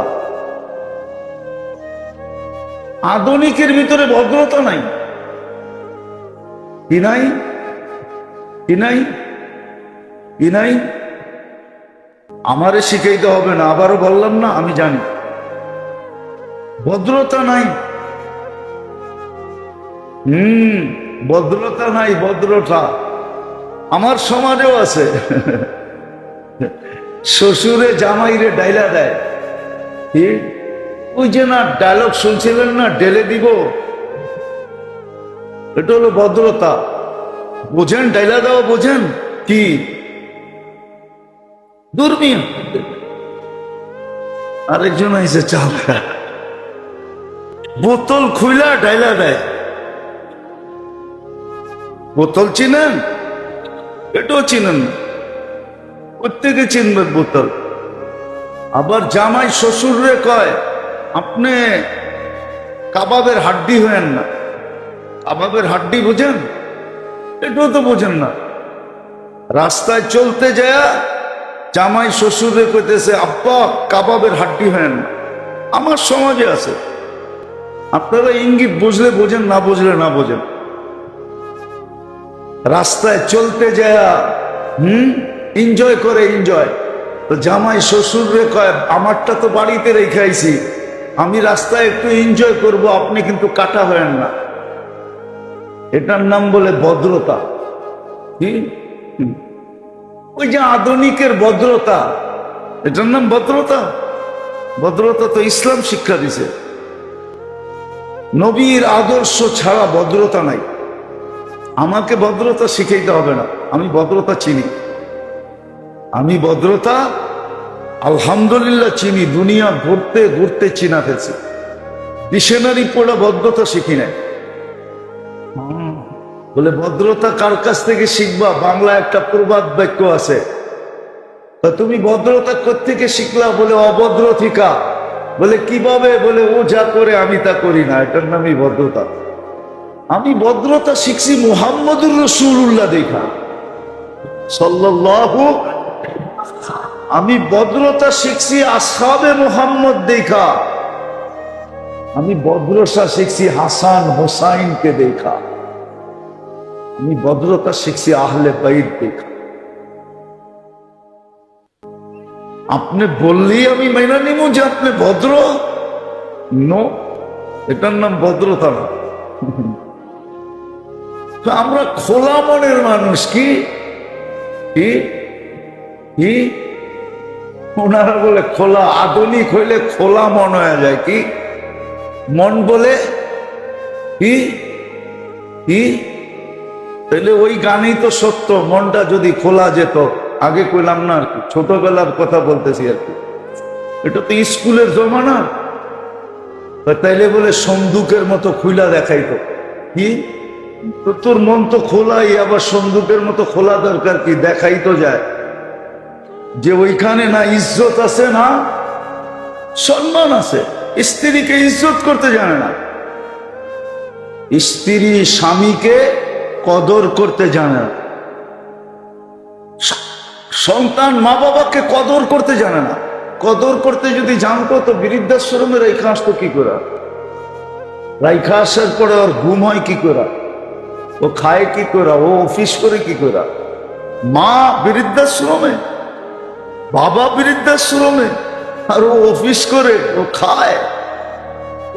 আধুনিকের ভিতরে ভদ্রতা নাই। কি নাই? কি নাই? কি নাই? আমারে শিখাইতে হবে না, আবারও বললাম না, আমি জানি ভদ্রতা নাই। ভদ্রতা নাই, ভদ্রতা আমার সমাজেও আছে। শ্বশুরে জামাইরে ডাইলা দেয়, ওই যে না ডায়লগ শুনছিলেন না, ডেলে দিব, এটা হলো ভদ্রতা। বোঝেন? ডাইলা দেওয়া বোঝেন কি? দুর্মিন। আরেকজন এসে চাল বোতল খুইলা ডাইলা দেয়। বোতল চিনেন? এটাও চিনেন? প্রত্যেকে চিনবেন বোতল। আবার জামাই শ্বশুরে কয়, আপনি কাবাবের হাড্ডি হয়েন না। কাবাবের হাড্ডি বোঝেন? এটাও তো বোঝেন না। রাস্তায় চলতে যায় জামাই শ্বশুরে কইতেছে, আব্বা কাবাবের হাড্ডি হয়েন না। আমার সমাজে আছে। আপনারা ইঙ্গিত বুঝলে বোঝেন, না বুঝলে না বোঝেন। রাস্তায় চলতে যায় এনজয় করে, এনজয়। তো জামাই শ্বশুরে কয়, আমারটা তো বাড়িতে রেখাইছি, আমি রাস্তায় একটু এনজয় করব, আপনি কিন্তু কাটা হয়েন না। এটার নাম বলে ভদ্রতা। কি? ওই যে আধুনিকের ভদ্রতা, এটার নাম ভদ্রতা? ভদ্রতা তো ইসলাম শিক্ষা দিছে। নবীর আদর্শ ছাড়া ভদ্রতা নাই। আমাকে ভদ্রতা শিখাইতে হবে না, আমি ভদ্রতা চিনি। আমি ভদ্রতা আলহামদুলিল্লাহ চিনি, দুনিয়া ঘুরতে ঘুরতে চিনা ফেলছি। ডিকশনারি পড়া ভদ্রতা শিখি নাই। বলে ভদ্রতা কার কাছ থেকে শিখবা? বাংলা একটা প্রবাদ বাক্য আছে, তা তুমি ভদ্রতা কোত্থেকে শিখলা? বলে অভদ্র থিকা। বলে কিভাবে? বলে ও যা করে আমি তা করি না, এটার নামই ভদ্রতা। আমি ভদ্রতা শিখছি মুহাম্মদুর রাসূলুল্লাহ দেখা, সাল্লাল্লাহু। আমি ভদ্রতা শিখছি আসহাবে মুহাম্মদ দেখা। আমি ভদ্রতা শিখছি হাসান হোসাইনকে দেখা। আমি ভদ্রতা শিখছি আহলে বাইত দেখা। আপনি বললেই আমি মাইনা নিব যে আপনি ভদ্র? নো, এটার নাম ভদ্রতা না। তো আমরা খোলা মনের মানুষ। কি কি ওনারা বলে খোলা, আধুনিক হইলে খোলা মন হয়ে যায়। কি মন বলে? কি কি তাহলে ওই গানই তো সত্য। মনটা যদি খোলা যেত, আগে কইলাম না আর কি, ছোটবেলার কথা বলতেছি আর কি, এটা তো স্কুলের জমানা। তাইলে বলে সন্দুকের মতো খুলা দেখাইতো। কি তো তোর মন তো খোলাই, আবার সন্দুকের মতো খোলা দরকার কি? দেখাই তো যায় যে ওইখানে না ইজ্জত আছে না সম্মান আছে। স্ত্রীকে ইজ্জত করতে জানে না, স্ত্রী স্বামীকে কদর করতে জানে না, সন্তান মা বাবাকে কদর করতে জানে না। কদর করতে যদি জানতো তো বৃদ্ধাশ্রমে রেখা আসতো কি করে? রাইখা আসার পরে ওর ঘুম হয় কি করে? ও খায় কি করে? ও অফিস করে কি করে? মা বৃদ্ধাশ্রমে, বাবা বৃদ্ধাশ্রমে, আর ও অফিস করে, ও খায়,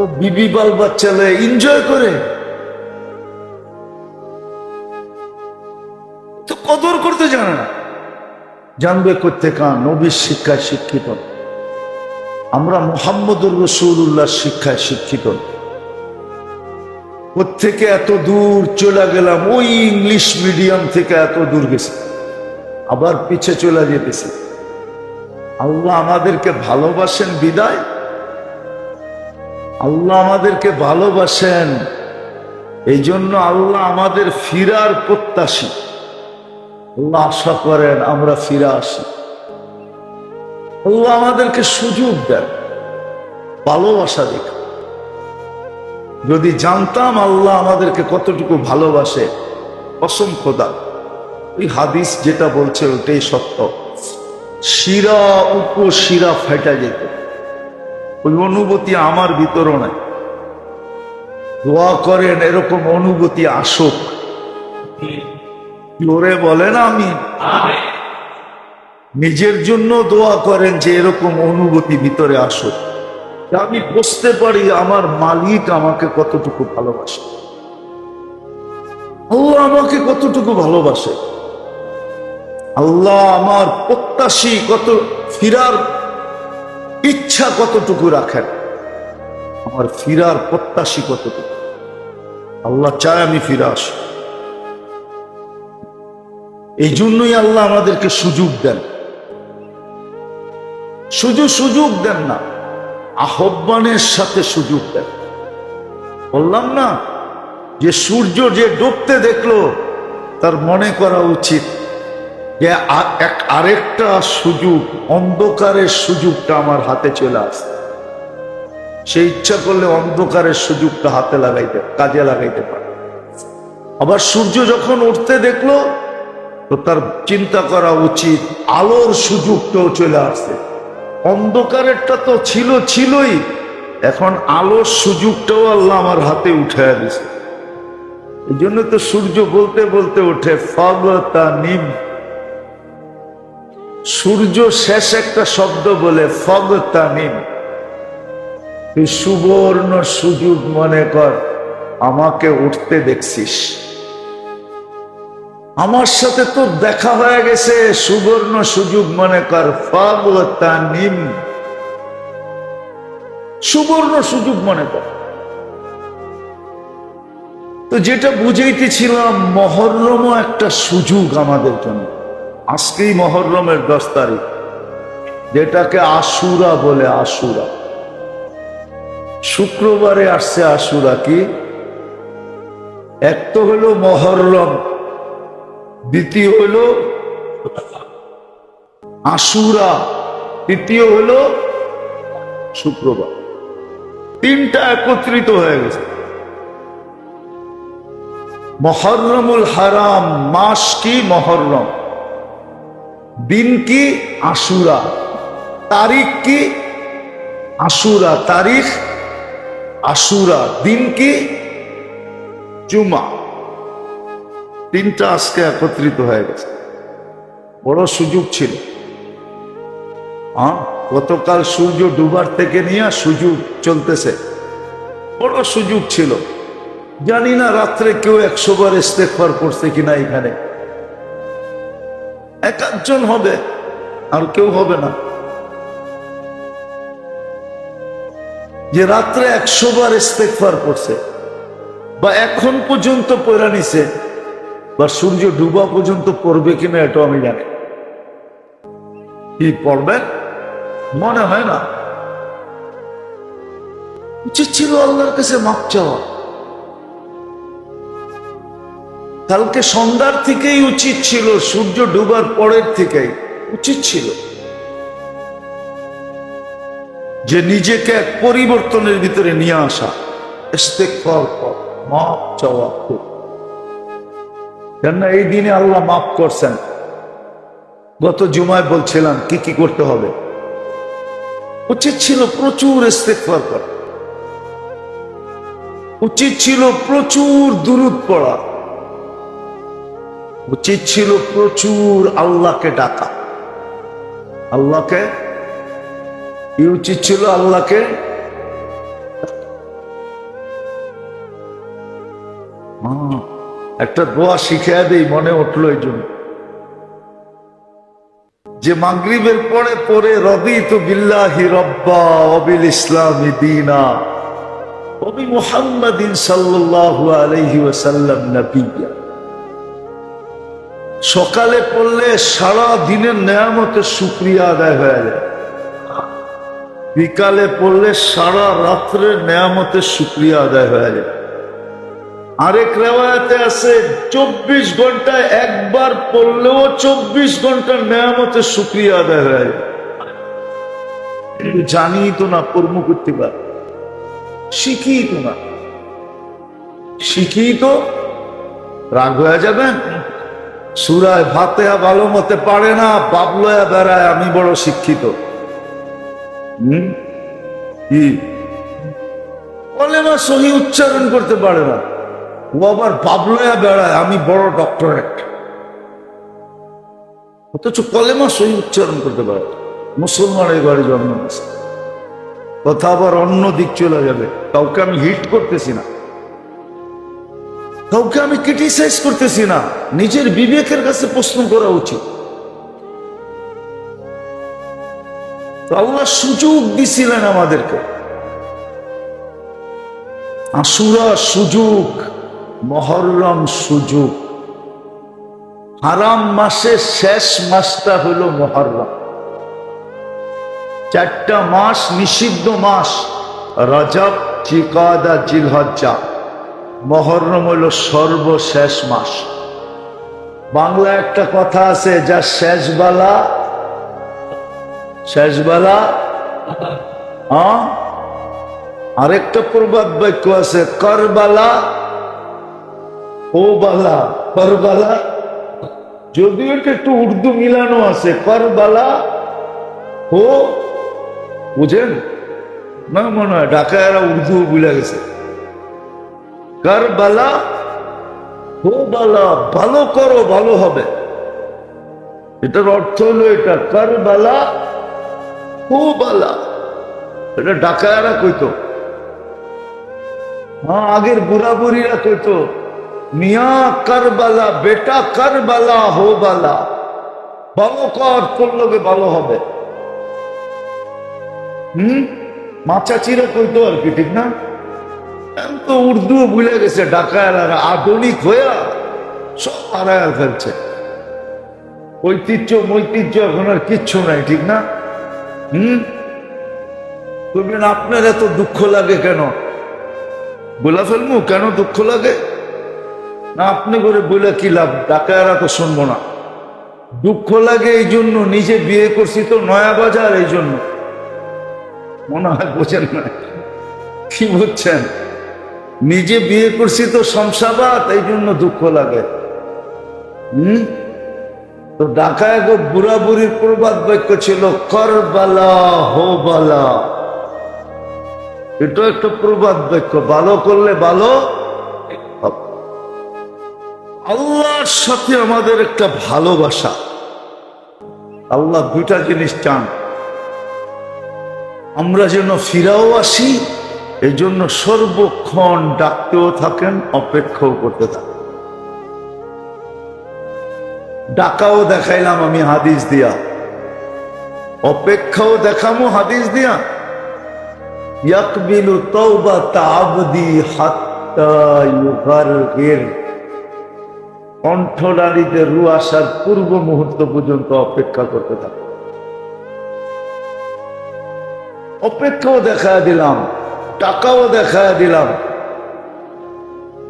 ও বিবি বাল বাচ্চা এনজয় করে, তো কদর করতে জানে না। জানবে কোত্থেকে? নবীর শিক্ষায় শিক্ষিত। আমরা মুহাম্মদুর রাসূলুল্লাহর শিক্ষায় শিক্ষিত। কোত্থেকে এত দূর চলে গেলাম, ওই ইংলিশ মিডিয়াম থেকে এত দূর গেছে, আবার পিছে চলে যেতেছে। আল্লাহ আমাদেরকে ভালোবাসেন বিদায়, আল্লাহ আমাদেরকে ভালোবাসেন এই জন্য আল্লাহ আমাদের ফিরার প্রত্যাশী। আল্লাহ আশা করেন আমরা ফিরে আসি। আল্লাহ আমাদেরকে সুযোগ দেন ভালোবাসা দেখা। যদি জানতাম আল্লাহ আমাদেরকে কতটুকু ভালোবাসে, কসম খোদা, ওই হাদিস যেটা বলছে ওটাই সত্য। শিরা উপশিরা ফেটা যেত। ওই অনুভূতি আমার ভিতরও নাই। দোয়া করেন এরকম অনুভূতি আসুক। জোরে বলেন আমি। নিজের জন্য দোয়া করেন যে এরকম অনুভূতি ভিতরে আসুক, আমি বুঝতে পারি আমার মালিক আমাকে কতটুকু ভালোবাসে, আল্লাহ আমাকে কতটুকু ভালোবাসে, আল্লাহ আমার প্রত্যাশী কত, ফিরার ইচ্ছা কতটুকু রাখেন, আমার ফিরার প্রত্যাশী কতটুকু। আল্লাহ চায় আমি ফিরে আসি। এই জন্যই আল্লাহ আমাদেরকে সুযোগ দেন। শুধু সুযোগ দেন না, আহ্বানের সাথে সুযোগ দেন। বললাম না যে সূর্য যে ডুবতে দেখলো তার মনে করা উচিত যে আরেকটা সুযোগ, অন্ধকারের সুযোগটা আমার হাতে চলে আসছে। সে ইচ্ছা করলে অন্ধকারের সুযোগটা হাতে লাগাইতে, কাজে লাগাইতে পারে। আবার সূর্য যখন উঠতে দেখলো তো তার চিন্তা করা উচিত আলোর সুযোগটাও চলে আসছে। অন্ধকারেরটা তো ছিলই, এখন আলোর সুযোগটাও আল্লাহ আমার হাতে উঠাইয়া দিছে। এই জন্য তো সূর্য বলতে বলতে ওঠে ফাগতানিম। সূর্য শেষ একটা শব্দ বলে ফাগতানিম। তুই সুবর্ণ সুযোগ মনে কর, আমাকে উঠতে দেখছিস, আমার সাথে তোর দেখা হয়ে গেছে, সুবর্ণ সুযোগ মনে কর, ফাগতানিম, সুবর্ণ সুযোগ মনে কর। তো যেটা বুঝাইতেছিলাম, মহররমও একটা সুযোগ আমাদের জন্য। আজকেই মহররমের 10 তারিখ, যেটাকে আশুরা বলে। আশুরা শুক্রবারে আসছে। আশুরা কি? এক তো হলো মহররম, দ্বিতীয় হলো আশুরা, তৃতীয় হলো শুক্রবার। তিনটা একত্রিত হয়ে গেছে। মহররমুল হারাম, মাস কি? মহররম। দিন কি? আশুরা। তারিখ কি? আশুরা। তারিখ আশুরা। দিন কি? জুমা। তিনটা আজকে একত্রিত হয়ে গেছে। বড় সুযোগ ছিল। গতকাল সূর্য ডুবার থেকে নিয়ে সুযোগ চলতেছে। বড় সুযোগ ছিল। জানি না রাত্রে কেউ 100 বার ইস্তেগফার করছে কিনা। এখানে একজন হবে, আর কেউ হবে না। যে রাত্রে 100 বার ইস্তেগফার করছে, বা এখন পর্যন্ত পড়া নিছে, বা সূর্য ডুবা পর্যন্ত পড়বে কিনা এটা আমি জানি। কি পড়বেন মনে হয় না। উচিত ছিল আল্লাহর কাছে মাপ চাওয়া। কালকে সন্ধ্যার থেকেই উচিত ছিল, সূর্য ডুবার পরের থেকেই উচিত ছিল যে নিজেকে এক পরিবর্তনের ভিতরে নিয়ে আসা, ইস্তেগফার কর, মাপ চাওয়া। কেননা এই দিনে আল্লাহ মাফ করছেন। গত জুমায় বলছিলাম কি কি করতে হবে। উচিত ছিল প্রচুর ইস্তেগফার করা, উচিত ছিল প্রচুর দুরূদ পড়া, উচিত ছিল প্রচুর আল্লাহকে ডাকা। আল্লাহকে কি উচিত ছিল? আল্লাহকে একটা দোয়া শিখিয়ে দেই, মনে উঠলো এই জন্য, যে মাগরিবের পরে পরে রাদিতু বিল্লাহি রাব্বা ওয়া বিল ইসলামি দীনা ওয়া বি মুহাম্মাদিন সাল্লাল্লাহু আলাইহি ওয়াসাল্লাম নবিয়্যা। সকালে পড়লে সারা দিনের নেয়ামতের শুকরিয়া আদায় হয়ে যায়, বিকালে পড়লে সারা রাত্রের নেয়ামতের শুকরিয়া আদায় হয়ে যায়। আরেক রেওয়ায়াতে আছে 24 ঘন্টায় একবার পড়লেও 24 ঘন্টার নেয়ামতের শুকরিয়া আদায় হয়ে যায়। জানি তো না, কর্ম করতে পার, শিখি তো না। শিখি তো রাগ হয়ে যাবেন। সূরায়ে ফাতিহা ভালো মতে পারে না, বাবলয়া বেড়ায় আমি বড় শিক্ষিত। কি কলেমা সহি উচ্চারণ করতে পারে না, ও আবার বাবলয়া বেড়ায় আমি বড় ডক্টরেট, অথচ কলেমা সহি উচ্চারণ করতে পারে। মুসলমানের ঘরে জন্ম নিয়েছে। কথা আবার অন্য দিক চলে যাবে। কাউকে আমি হিট করতেছি না, কাউকে আমি ক্রিটিসাইজ করতেছি না। নিজের বিবেকের কাছে প্রশ্ন করা উচিত। আল্লাহ সুযোগ দিছিলেন আমাদেরকে। আশুরা সুযোগ, মহররম সুযোগ। হারাম মাসের শেষ মাসটা হলো মহররম। 4টা মাস নিষিদ্ধ মাস, রজব, জিলকাদা, জিলহজ্জা। মহররম হলো সর্বশেষ মাস। বাংলা একটা কথা আছে, যা শেষবেলা শেষবেলা। আরেকটা প্রবাদ বাক্য আছে, করবালা ও বালা, করবালা। যদিও এটা একটু উর্দু মিলানো আছে, করবালা ও, বুঝেন না? মনে হয় ঢাকায়রা উর্দু ভুলে গেছে। করবালা ও বালা, ভালো করো ভালো হবে। এটার অর্থ হলো এটা, করবালা ও বালা। এটা ঢাকায়রা কইতো। আগের বুড়া বুড়িরা কইতো, মিয়া করবালা, বেটা করবালা হো বালা। ভালো কর, তোর লোকে ভালো হবে। মা চাচিরা কইতো আর কি, ঠিক না? এখন তো উর্দুও ভুলে গেছে, ঢাকায় আধুনিক হইয়া সব হারায় ফেলছে। ঐতিহ্য মৈতিহ্য এখন আর কিচ্ছু নাই, ঠিক না? বলবেন আপনার এত দুঃখ লাগে কেন? বলা ফেলবো কেন দুঃখ লাগে না, আপনি করে বলে কি লাভ? ডাকায়রা তো শুনবো না। দুঃখ লাগে এই জন্য, নিজে বিয়ে করছি তো নয়া বাজার, এই জন্য। মনে হয় বোঝেন না, কি বুঝছেন? নিজে বিয়ে করছি তো শমশাবাদ, এই জন্য দুঃখ লাগে। তো ঢাকায় গো বুড়া বুড়ির প্রবাদ বাক্য ছিল, করবালা হো বালা। এটা একটা প্রবাদ বাক্য, ভালো করলে ভালো। আল্লাহর সাথে আমাদের একটা ভালোবাসা। আল্লাহ দুইটা জিনিস চান, আমরা যেন ফিরাও আসি, এই জন্য সর্বক্ষণ ডাকতেও থাকেন, অপেক্ষাও করতে থাকেন। ডাকাও দেখাইলাম আমি হাদিস দিয়া, অপেক্ষাও দেখামো হাদিস দিয়া। ইয়াকবিলু তাওবাতা আবদি হাত্তা ইউগারগির, কণ্ঠনালীতে রু আসার পূর্ব মুহূর্ত পর্যন্ত অপেক্ষা করতে থাকে। অপেক্ষাও দেখা দিলাম, টাকাও দেখা দিলাম।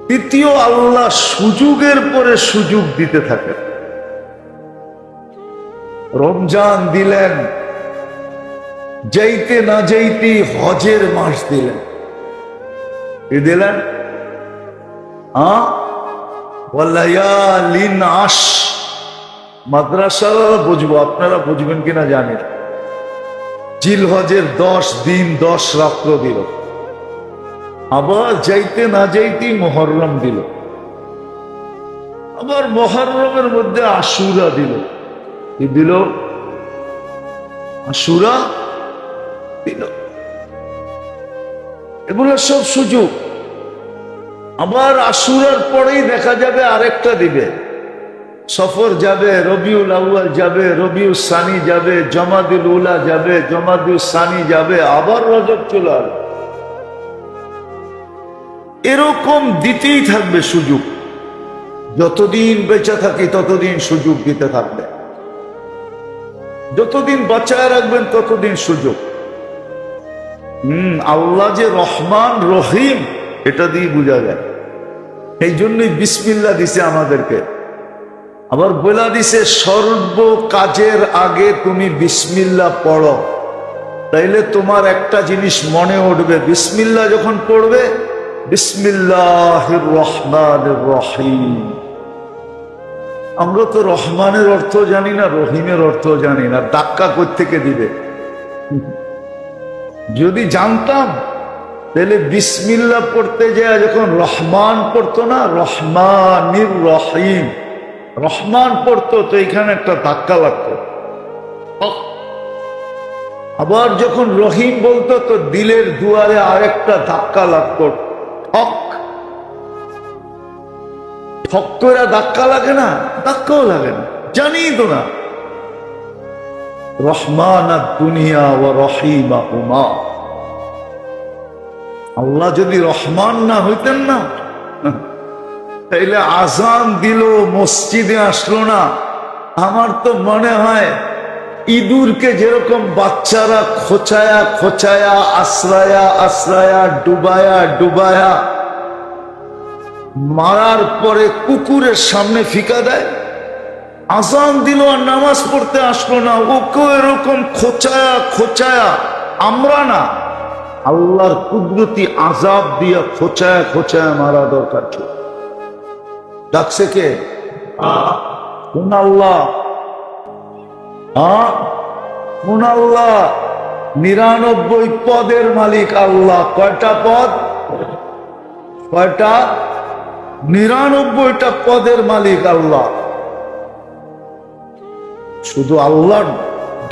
তৃতীয়, আল্লাহ সুযোগের পরে সুযোগ দিতে থাকে। রমজান দিলেন, যাইতে না যাইতে হজের মাস দিলেন। কি দিলেন? মাদ্রাসারা বুঝবো, আপনারা বুঝবেন কিনা জানি না। জিলহজের 10 দিন 10 রাত্র দিল, আবার যাইতে না যাইতেই মুহররম দিল, আবার মুহররমের মধ্যে আশুরা দিল। কি দিল? আশুরা দিল। এগুলো সব সুযোগ। আবার আশুরার পরেই দেখা যাবে আরেকটা দিবে, সফর যাবে, রবিউল আউয়াল যাবে, রবিউল সানি যাবে, জমাদুল উলা যাবে, জমাদুল সানি যাবে, আবার রজব চলে আসবে। এরকম দিতেই থাকবে সুযোগ। যতদিন বেঁচে থাকি ততদিন সুযোগ দিতে থাকবে, যতদিন বাঁচায় রাখবেন ততদিন সুযোগ। আল্লাহ যে রহমান রহিম, এটা দিয়ে বোঝা যায়। এই জন্যই বিসমিল্লাহ দিছে আমাদেরকে। আবার বলা দিছে সর্ব কাজের আগে তুমি বিসমিল্লাহ পড়ো, তাইলে তোমার একটা জিনিস মনে উঠবে। বিসমিল্লাহ যখন পড়বে, বিসমিল্লাহির রহমানির রহিম। আমরা তো রহমানের অর্থ জানি না, রহিমের অর্থ জানি না, ধাক্কা কোত্থেকে দিবে। যদি জানতাম তাহলে বিসমিল্লাহ পড়তে যায় যখন রহমান পড়তো না, রহমানির রহিম, রহমান পড়তো তো এখানে একটা ধাক্কা লাগতো। আবার যখন রহিম বলতো তো দিলের দুয়ারে আরেকটা ধাক্কা লাগতো, ঠক ঠক করে ধাক্কা লাগে না, ধাক্কাও লাগে না, জানি তো না। রহমান দুনিয়া ও রহিমা হুমা। আল্লাহ যদি রহমান না হইতেন না, তাইলে আজান দিল, মসজিদে আসলো না। আমার তো মনে হয় ইঁদুরকে যেরকম বাচ্চারা খোঁচায়া খোঁচায়া, আশ্রায়া আশ্রায়া, ডুবায়া ডুবায়া মারার পরে কুকুরের সামনে ফিকা দেয়, আজান দিল আর নামাজ পড়তে আসলো না, ওকে এরকম খোঁচায়া খোঁচায়া, আমরা না, আল্লাহর কুদরতি আজাব দিয়া খোঁচায়া খোঁচায়া মারা দরকার ছিল। ডাকছে কে? কোন আল্লাহ? কোন আল্লাহ? 99 পদের মালিক আল্লাহ। কয়টা পদ? কয়টা? 99টা পদের মালিক আল্লাহ। শুধু আল্লাহ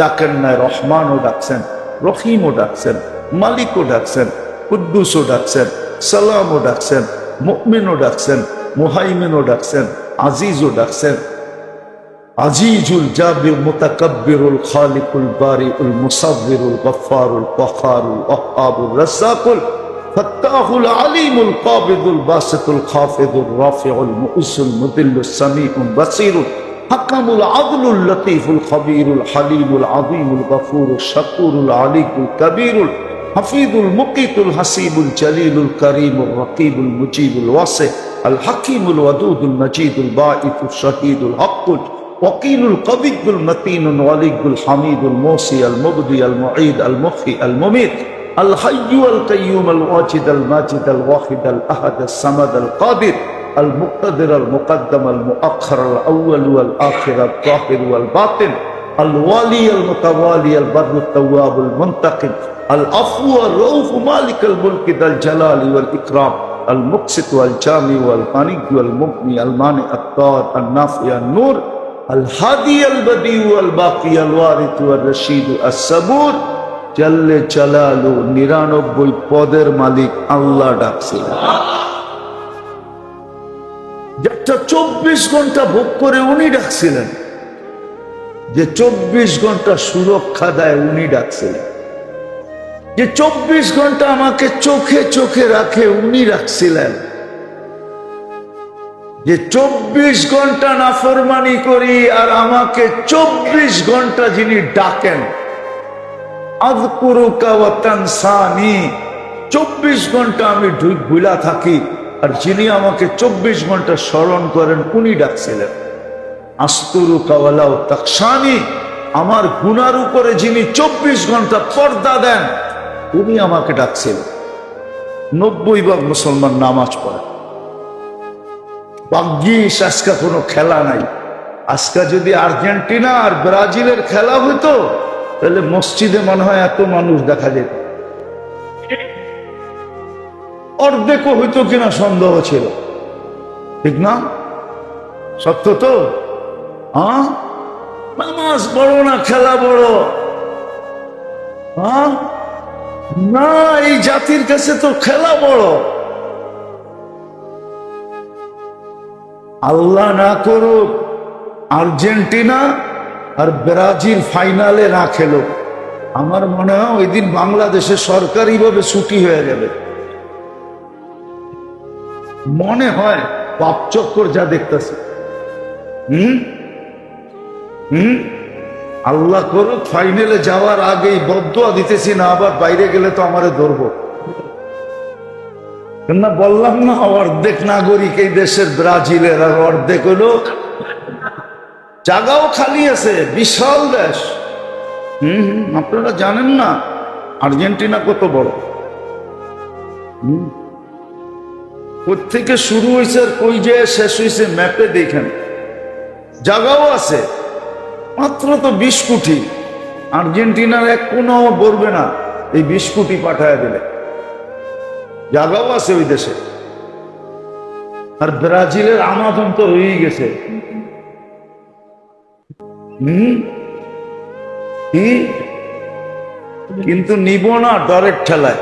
ডাকেন নাই, রহমানও ডাকছেন, রহিমও ডাকছেন, মালিকও ডাকছেন, কুদ্দুসও ডাকছেন, সালামও ডাকছেন, মুমিনও ডাকছেন, মুহাইমিনও ডাকছেন, আজিজও ডাকছেন। আজিজুল জাবির মুতাকাব্বিরুল খালিকুল বারিউল মুসাব্বিরুল গফফারুল কহারুল ওয়াহাবুর রাজ্জাকুল فتاح العليم القابض الباسط الخافض الرافع المؤس المذل السميع البصير حكم العدل اللطيف الخبير الحليم العظيم الغفور الشكور العلي الكبير الحفيظ المقيت الحسيب الجليل الكريم الرقيب المجيب الواسع الحكيم الودود المجيد الباعث الشهيد الحق وقيل القوي المتين الولي الحميد الموصي المبدي المعيد المحيي المميت الحي القيوم الواجد الماجد الواحد الأحد الصمد القادر المقتدر المقدم المؤخر الأول والآخر الظاهر والباطن الوالي المتوالي البر التواب المنتقم العفو الرؤوف مالك الملك ذا الجلال والإكرام المقسط والجامع والغني والمغني المانع الضار النافع النور الهادي البديع والباقي الوارث والرشيد الصبور জাল্লে চালালু 99 পদের মালিক আল্লাহ ডাকছিলেন। যেটা 24 ঘন্টা ভোগ করে উনি ডাকছিলেন, যে 24 ঘন্টা সুরক্ষা দেয় উনি ডাকছিলেন, যে 24 ঘন্টা আমাকে চোখে চোখে রাখে উনি রাখছিলেন, যে 24 ঘন্টা নাফরমানি করি আর আমাকে 24 ঘন্টা যিনি ডাকেন, আযকুরুকা ওয়া তানসানি, 24 ঘন্টা আমি ভুলা থাকি আর যিনি আমাকে 24 ঘন্টা স্মরণ করেন উনি ডাকছিলেন। আস্তুরুকা ওয়ালাউ তাকশানি, আমার গুনার উপরে যিনি 24 ঘন্টা পর্দা দেন উনি আমাকে ডাকছিলেন। 90 মুসলমান নামাজ পড়ে, ভাগ্যিস আজকে কোনো খেলা নাই। আজকে যদি আর্জেন্টিনা আর ব্রাজিলের খেলা হইতো তাহলে মসজিদে মনে হয় এত মানুষ দেখা যেত, অর্ধেকও হইতো কিনা সন্দেহ ছিল, ঠিক না? সত্য তো? নামাজ বড় না খেলা বড়? না, এই জাতির কাছে তো খেলা বড়। আল্লাহ না করুক আর্জেন্টিনা আর ব্রাজিল ফাইনালে না খেলো, আমার মনে হয় ওই দিন বাংলাদেশে সরকারিভাবে ছুটি হয়ে যাবে। মনে হয় পাপ চক্কর যা দেখতেছে। আল্লাহ করুক ফাইনালে যাওয়ার আগেই বদদুয়া দিতেছি না, আবার বাইরে গেলে তো আমারে ধরবো না। বললাম না অর্ধেক নাগরিক এই দেশের ব্রাজিলের, আর অর্ধেক হলো জায়গাও খালি আছে, বিশাল দেশ। আপনারা জানেন না আর্জেন্টিনা কত বড়? কোত্থেকে শুরু হয়েছে আর কই যে শেষ হয়েছে ম্যাপে দেখেন। জায়গাও আছে, মাত্র তো 20 কোটি। আর্জেন্টিনার এক কোনো বলবে না এই 20 কোটি পাঠায় দিলে। জায়গাও আছে ওই দেশে। আর ব্রাজিলের আমাজন তো হয়েই গেছে। কিন্তু নিব না ডরের ঠেলায়।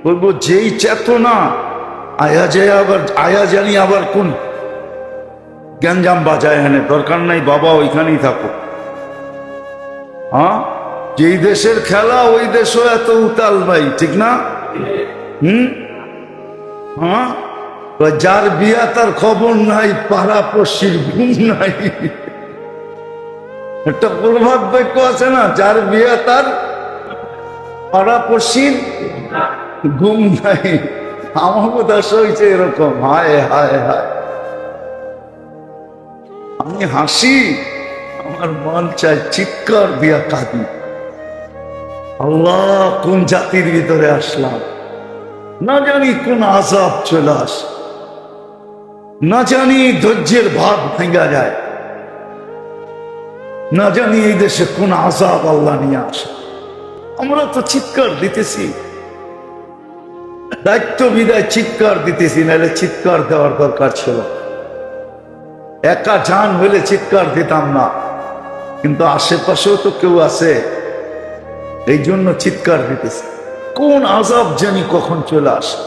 বলবো যেই চেতনা আয়া জানি আবার কোন গ্যাঞ্জাম বাজায়, এনে দরকার নাই বাবা, ওইখানেই থাকো। যেই দেশের খেলা ওই দেশও এত উতাল ভাই, ঠিক না? যার বিয়া তার খবর নাই, পাড়া পড়শির ঘুম নাই। একটা প্রভাব বাক্য আছে না, যার বিয়া তার পাড়া পড়শির ঘুম নাই। আমাকে দশা হয়েছে এরকম। হায় হায় হায়, আমি হাসি, আমার মন চায় চিৎকার দিয়া কাঁদি। আল্লাহ, কোন জাতির ভিতরে আসলাম? না জানি কোন আযাব চলে আস, না জানি ধৈর্যের ভাত ভেঙা যায়, না জানি এই দেশে কোন আযাব আল্লাহ নিয়ে আসে। আমরা তো চিৎকার দিতেছি, দায়িত্ব বিদায় চিৎকার দিতেছি, নাহলে চিৎকার দেওয়ার দরকার ছিল। একা জান হলে চিৎকার দিতাম না, কিন্তু আশেপাশেও তো কেউ আছে, এই জন্য চিৎকার দিতেছে। কোন আযাব জানি কখন চলে আসে।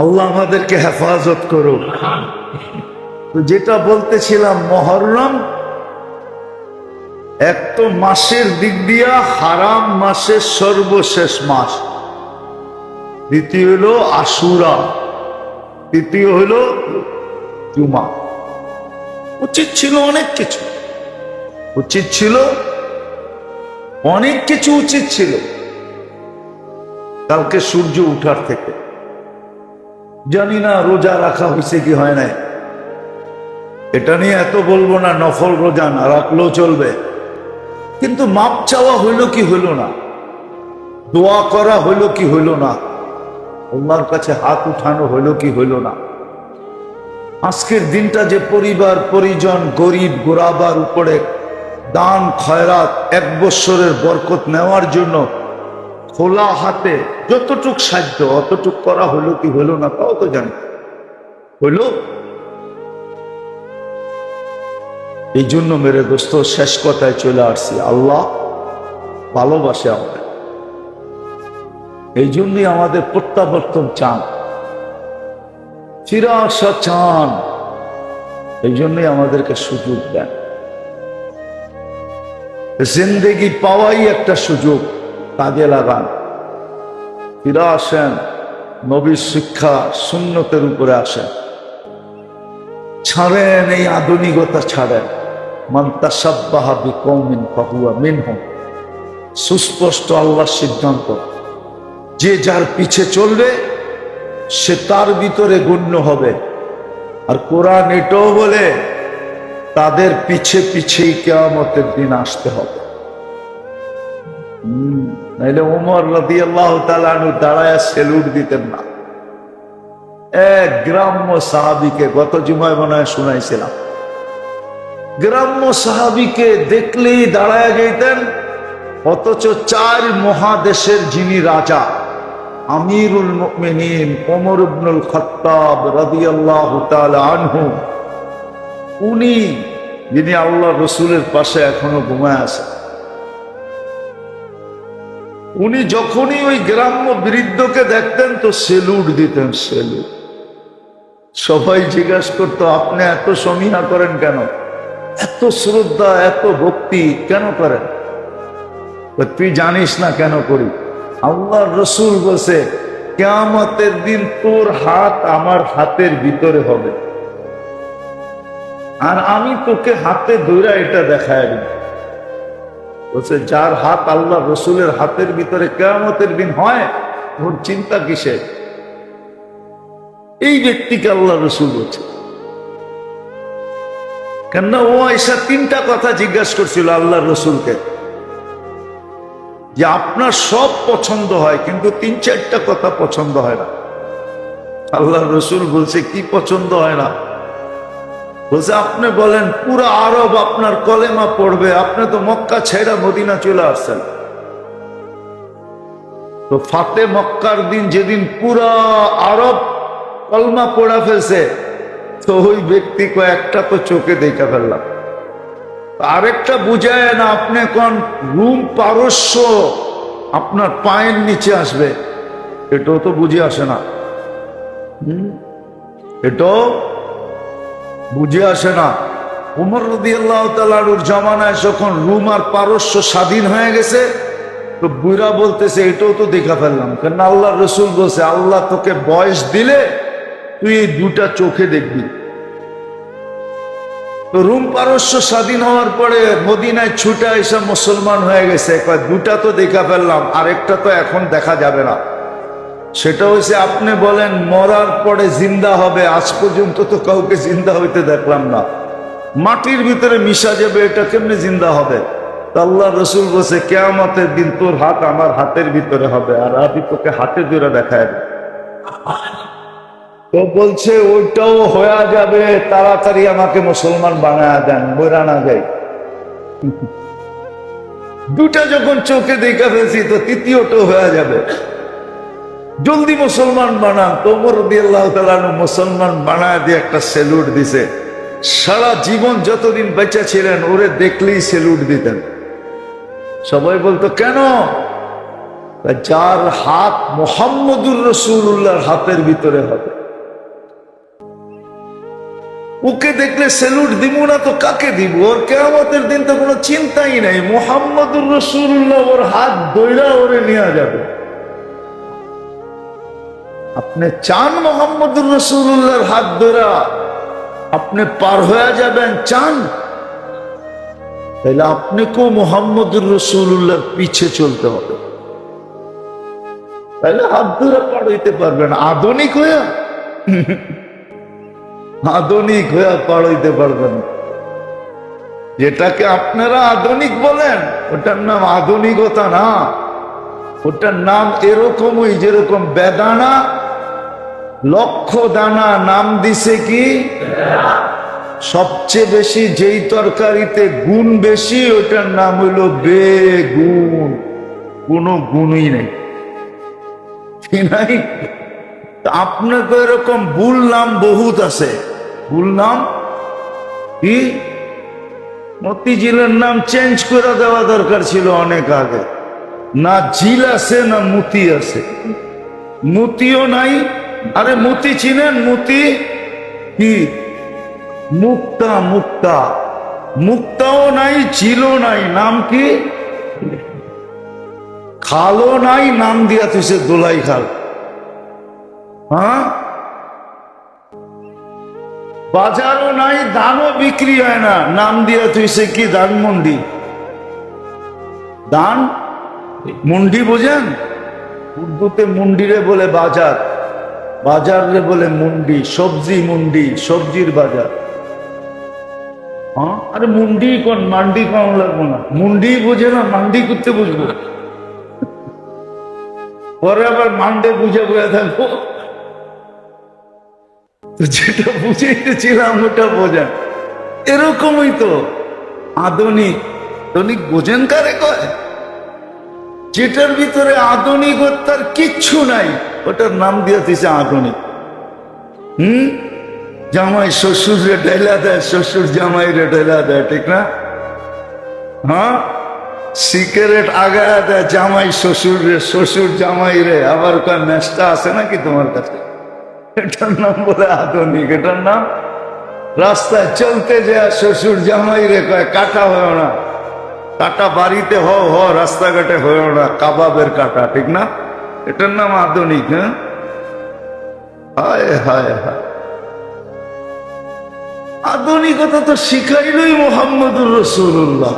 আল্লাহ আমাদেরকে হেফাজত করুক। যেটা বলতেছিলাম, মুহররম এক তো মাসের দিক দিয়া হারাম মাসের সর্বশেষ মাস, দ্বিতীয় হলো আশুরা, তৃতীয় হলো জুমা। উচিত ছিল অনেক কিছু, উচিত ছিল অনেক কিছু, উচিত ছিল কালকে সূর্য উঠার থেকে। জানি না রোজা রাখা হয়েছে কি হয় নাই, এটা নিয়ে এত বলবো না, নফল রোজা না রাখলেও চলবে, কিন্তু মাপ চাওয়া হইল কি হইল না, দোয়া করা হইল কি হইল না, আল্লাহর কাছে হাত উঠানো হইল কি হইল না। আজকের দিনটা যে পরিবার পরিজন গরিব গোরাবার উপরে দান খয়রাত এক বৎসরের বরকত নেওয়ার জন্য খোলা হাতে যতটুক সাধ্য অতটুক করা হলো কি হলো না তাও তো জানি হইল। এই জন্য মেরে দোস্ত শেষ কথায় চলে আসছি, আল্লাহ ভালোবাসে আমাদের, এই জন্যই আমাদের প্রত্যাবর্তন চান, ফিরে আসা চান, এই জন্যই আমাদেরকে সুযোগ দেন। জিন্দেগি পাওয়াই একটা সুযোগ, কাজে লাগান, ফিরে আসেন, নবীর শিক্ষা সুন্নতের উপরে আসেন, ছাড়েন এই আধুনিকতা, ছাড়েন। মান তাশাব্বাহা বিকওমিন ফাহুয়া মিনহুম, সুস্পষ্ট আল্লাহর সিদ্ধান্ত, যে যার পিছে চলবে সে তার ভিতরে গণ্য হবে। আর কোরআন এটাও বলে তাদের পিছে পিছেই কিয়ামতের দিন আসতে হবে। নাইলে ওমর রাদিয়াল্লাহু তাআলা আনহু দাঁড়ায় সেলুট দিতেন না। এক গ্রাম্য সাহাবীকে গত জুমায় মনে হয় শুনাইছিলাম, গ্রাম্য সাহাবীকে দেখলেই দাঁড়ায় যেতেন, অথচ 4 মহাদেশের যিনি রাজা আমিরুল মুমিনিন ওমর ইবনুল খাত্তাব রাদিয়াল্লাহু তাআলা আনহু, উনি যিনি আল্লাহ রসুলের পাশে এখনো ঘুমায় আছেন, উনি যখনই ওই গ্রাম্য বৃদ্ধকে দেখতেন তো সেলুট দিতেন, সেলুট। সবাই জিজ্ঞাসা করতো আপনি এত সমীহা করেন কেন, এত শ্রদ্ধা এত ভক্তি কেন করেন? তুই জানিস না কেন করি? আল্লাহর রসুল বলছে কিয়ামতের দিন তোর হাত আমার হাতের ভিতরে হবে, আর আমি তোকে হাতে ধরে এটা দেখায় দিব। বলছে যার হাত আল্লাহ রসুলের হাতের ভিতরে কিয়ামতের দিন হয়, ওর চিন্তা কিসে? এই ব্যক্তিকে আল্লাহ রসুল বলছে। কেননা ও এসা 3টা কথা জিজ্ঞাসা করছিল আল্লাহ রসুলকে, যে আপনার সব পছন্দ হয় কিন্তু 3-4টা কথা পছন্দ হয় না। আল্লাহ রসুল বলছে কি পছন্দ হয় না? বলছে আপনি বলেন পুরো আরব আপনার কলেমা পড়বে, আপনি তো মক্কা ছেড়ে মদিনা চলে আসছেন, তো ফাতে মক্কার দিন যেদিন পুরা আরব কলমা পড়া ফেলছে, তো ওই ব্যক্তি কয়েকটা তো চোখে দেখা ফেললাম, আরেকটা বুঝায় না আপনি কোন রুম পারস্য আপনার পায়ের নিচে আসবে, এটাও তো বুঝে আসে না, এটাও বুঝে আসে না। উমর রাদিয়াল্লাহু তাআলার জামানায় যখন রুম আর পারস্য স্বাধীন হয়ে গেছে, তো বুড়া বলতেছে এটাও তো দেখা ফেললাম, কেন আল্লাহ রসুল বলছে আল্লাহ তোকে বয়স দিলে তুই এই 2টা চোখে দেখবি। তো রুম পারস্য স্বাধীন হওয়ার পরে মদিনায় ছুটা এসে মুসলমান হয়ে গেছে, 2টা তো দেখা ফেললাম, আরেকটা তো এখন দেখা যাবে না। সেটা হচ্ছে আপনি বলেন মরার পরে জিন্দা হবে, আজ পর্যন্ত তো কাউকে জিন্দা হইতে দেখলাম না, মাটির ভিতরে মিশা যাবে, এটা কেমনে জিন্দা হবে? আল্লাহ রসুল বলছে কিয়ামতের দিন তোর হাত আমার হাতের ভিতরে হবে, আর আমি তোকে হাতে ধরে দেখায়। তো বলছে ওইটাও হয়ে যাবে, তাড়াতাড়ি আমাকে মুসলমান বানায় দেন, মরা না যাই। 2টা যখন চোখে দেখা ফেলছি তো 3য়টাও হয়ে যাবে, জলদি মুসলমান বানান। তো ওমর রাদিয়াল্লাহু তাআলা মুসলমান বানায় দিয়ে একটা সেলুট দিছে। সারা জীবন যতদিন বেঁচে ছিলেন ওরে দেখলেই সেলুট দিতেন। সবাই বলতো কেন? যার হাত মুহাম্মদুর রাসূলুল্লাহর হাতের ভিতরে হবে। ওকে দেখলে স্যালুট দিব না তো কাকে দিব? ওর কিয়ামতের দিন তো কোনো চিন্তাই নাই। মুহাম্মদুর রাসূলুল্লাহ ওর হাত ধইরা ওরে নিয়ে যাবে। আপনি চান মুহাম্মদুর রাসূলুল্লাহর হাত ধরা আপনি পার হয়ে যাবেন, চান? তাহলে আপনাকেও মুহাম্মদুর রাসূলুল্লাহর পিছে চলতে হবে, তাহলে হাত ধরে পার হইতে পারবেন। আধুনিক হইয়া আধুনিক হইয়া পার হইতে পারবেন। যেটাকে আপনারা আধুনিক বলেন ওটার নাম আধুনিকতা না, ওটার নাম এরকমই যেরকম বেদানা লক্ষ দানা নাম দিছে কি? সবচেয়ে বেশি যেই তরকারিতে গুণ বেশি ওটার নাম হইল বেগুন, কোনো গুণই নেই, ঠিক নাই? আপনার তো এরকম ভুল নাম বহুত আছে। ভুল নাম কি? মতিঝিলের নাম চেঞ্জ করে দেওয়া দরকার ছিল অনেক আগে। না ঝিল আছে না মতি আছে, মতিও নাই। আরে মতি চিনেন? মতি কি? মুক্তা, মুক্তা, মুক্তাও নাই, ঝিলও নাই, নাম কি? খালও নাই, নাম দিয়া তুইছে দোলাই খাল। হ্যাঁ, বাজারও নাই, ধানও বিক্রি হয় না, নাম দিয়া তুইছে কি? ধানমন্ডি। ধান মুন্ডি বোঝেন? উর্দুতে মুন্ডিরে বলে বাজার, বাজার রে বলে মুন্ডি। সবজি মুন্ডি, সবজির বাজার। হ্যাঁ, আরে মুন্ডি কোন, মান্ডি কোন লাগবো না। মুন্ডি বোঝে না, মান্ডি করতে বুঝবো, পরে আবার মান্ডে বুঝে বুঝে থাকবো। যেটা বুঝাইতেছিলাম ওটা বোঝেন। এরকমই তো আধুনিক। আধুনিক বোঝেন কারে কয়? যেটার ভিতরে আধুনিকতার কিচ্ছু নাই ওটার নাম দিয়ে দিছে আধুনিক। জামাই শ্বশুর রে ঢেলা দেয়, শ্বশুর জামাই রে ঢেলা দেয়, ঠিক না? হ্যাঁ, সিগারেট আগায় দেয় জামাই শ্বশুর রে, শ্বশুর জামাই রে। আবার কয় ম্যাচটা আছে নাকি তোমার কাছে? এটার নাম বলে আধুনিক। এটার নাম রাস্তায় চলতে যায় শ্বশুর জামাই রে কয় কাটা হয় না, কাটা বাড়িতে হ রাস্তাঘাটে হয় না, কাবাবের কাটা, ঠিক না? এটার নাম আধুনিক। হ্যাঁ, হায় হায় হায়, আধুনিকতা তো শিখাইলই মুহাম্মদুর রাসূলুল্লাহ।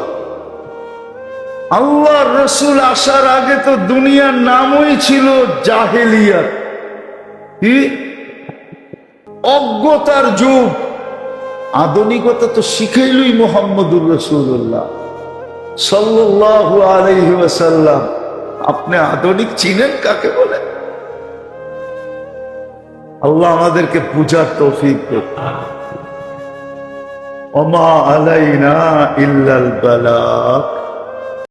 আল্লাহর রসুল আসার আগে তো দুনিয়ার নামই ছিল জাহেলিয়াত, কি? অজ্ঞতার যুগ। আধুনিকতা তো শিখাইলই মুহাম্মদুর রাসূলুল্লাহ সাল্লাল্লাহু আলাইহি ওয়াসাল্লাম। আপনি আধুনিক চিনেন কাকে বলে? আল্লাহ আমাদেরকে বুঝার তৌফিক দেন। ওমা আলাইনা ইল্লাল বালাগ।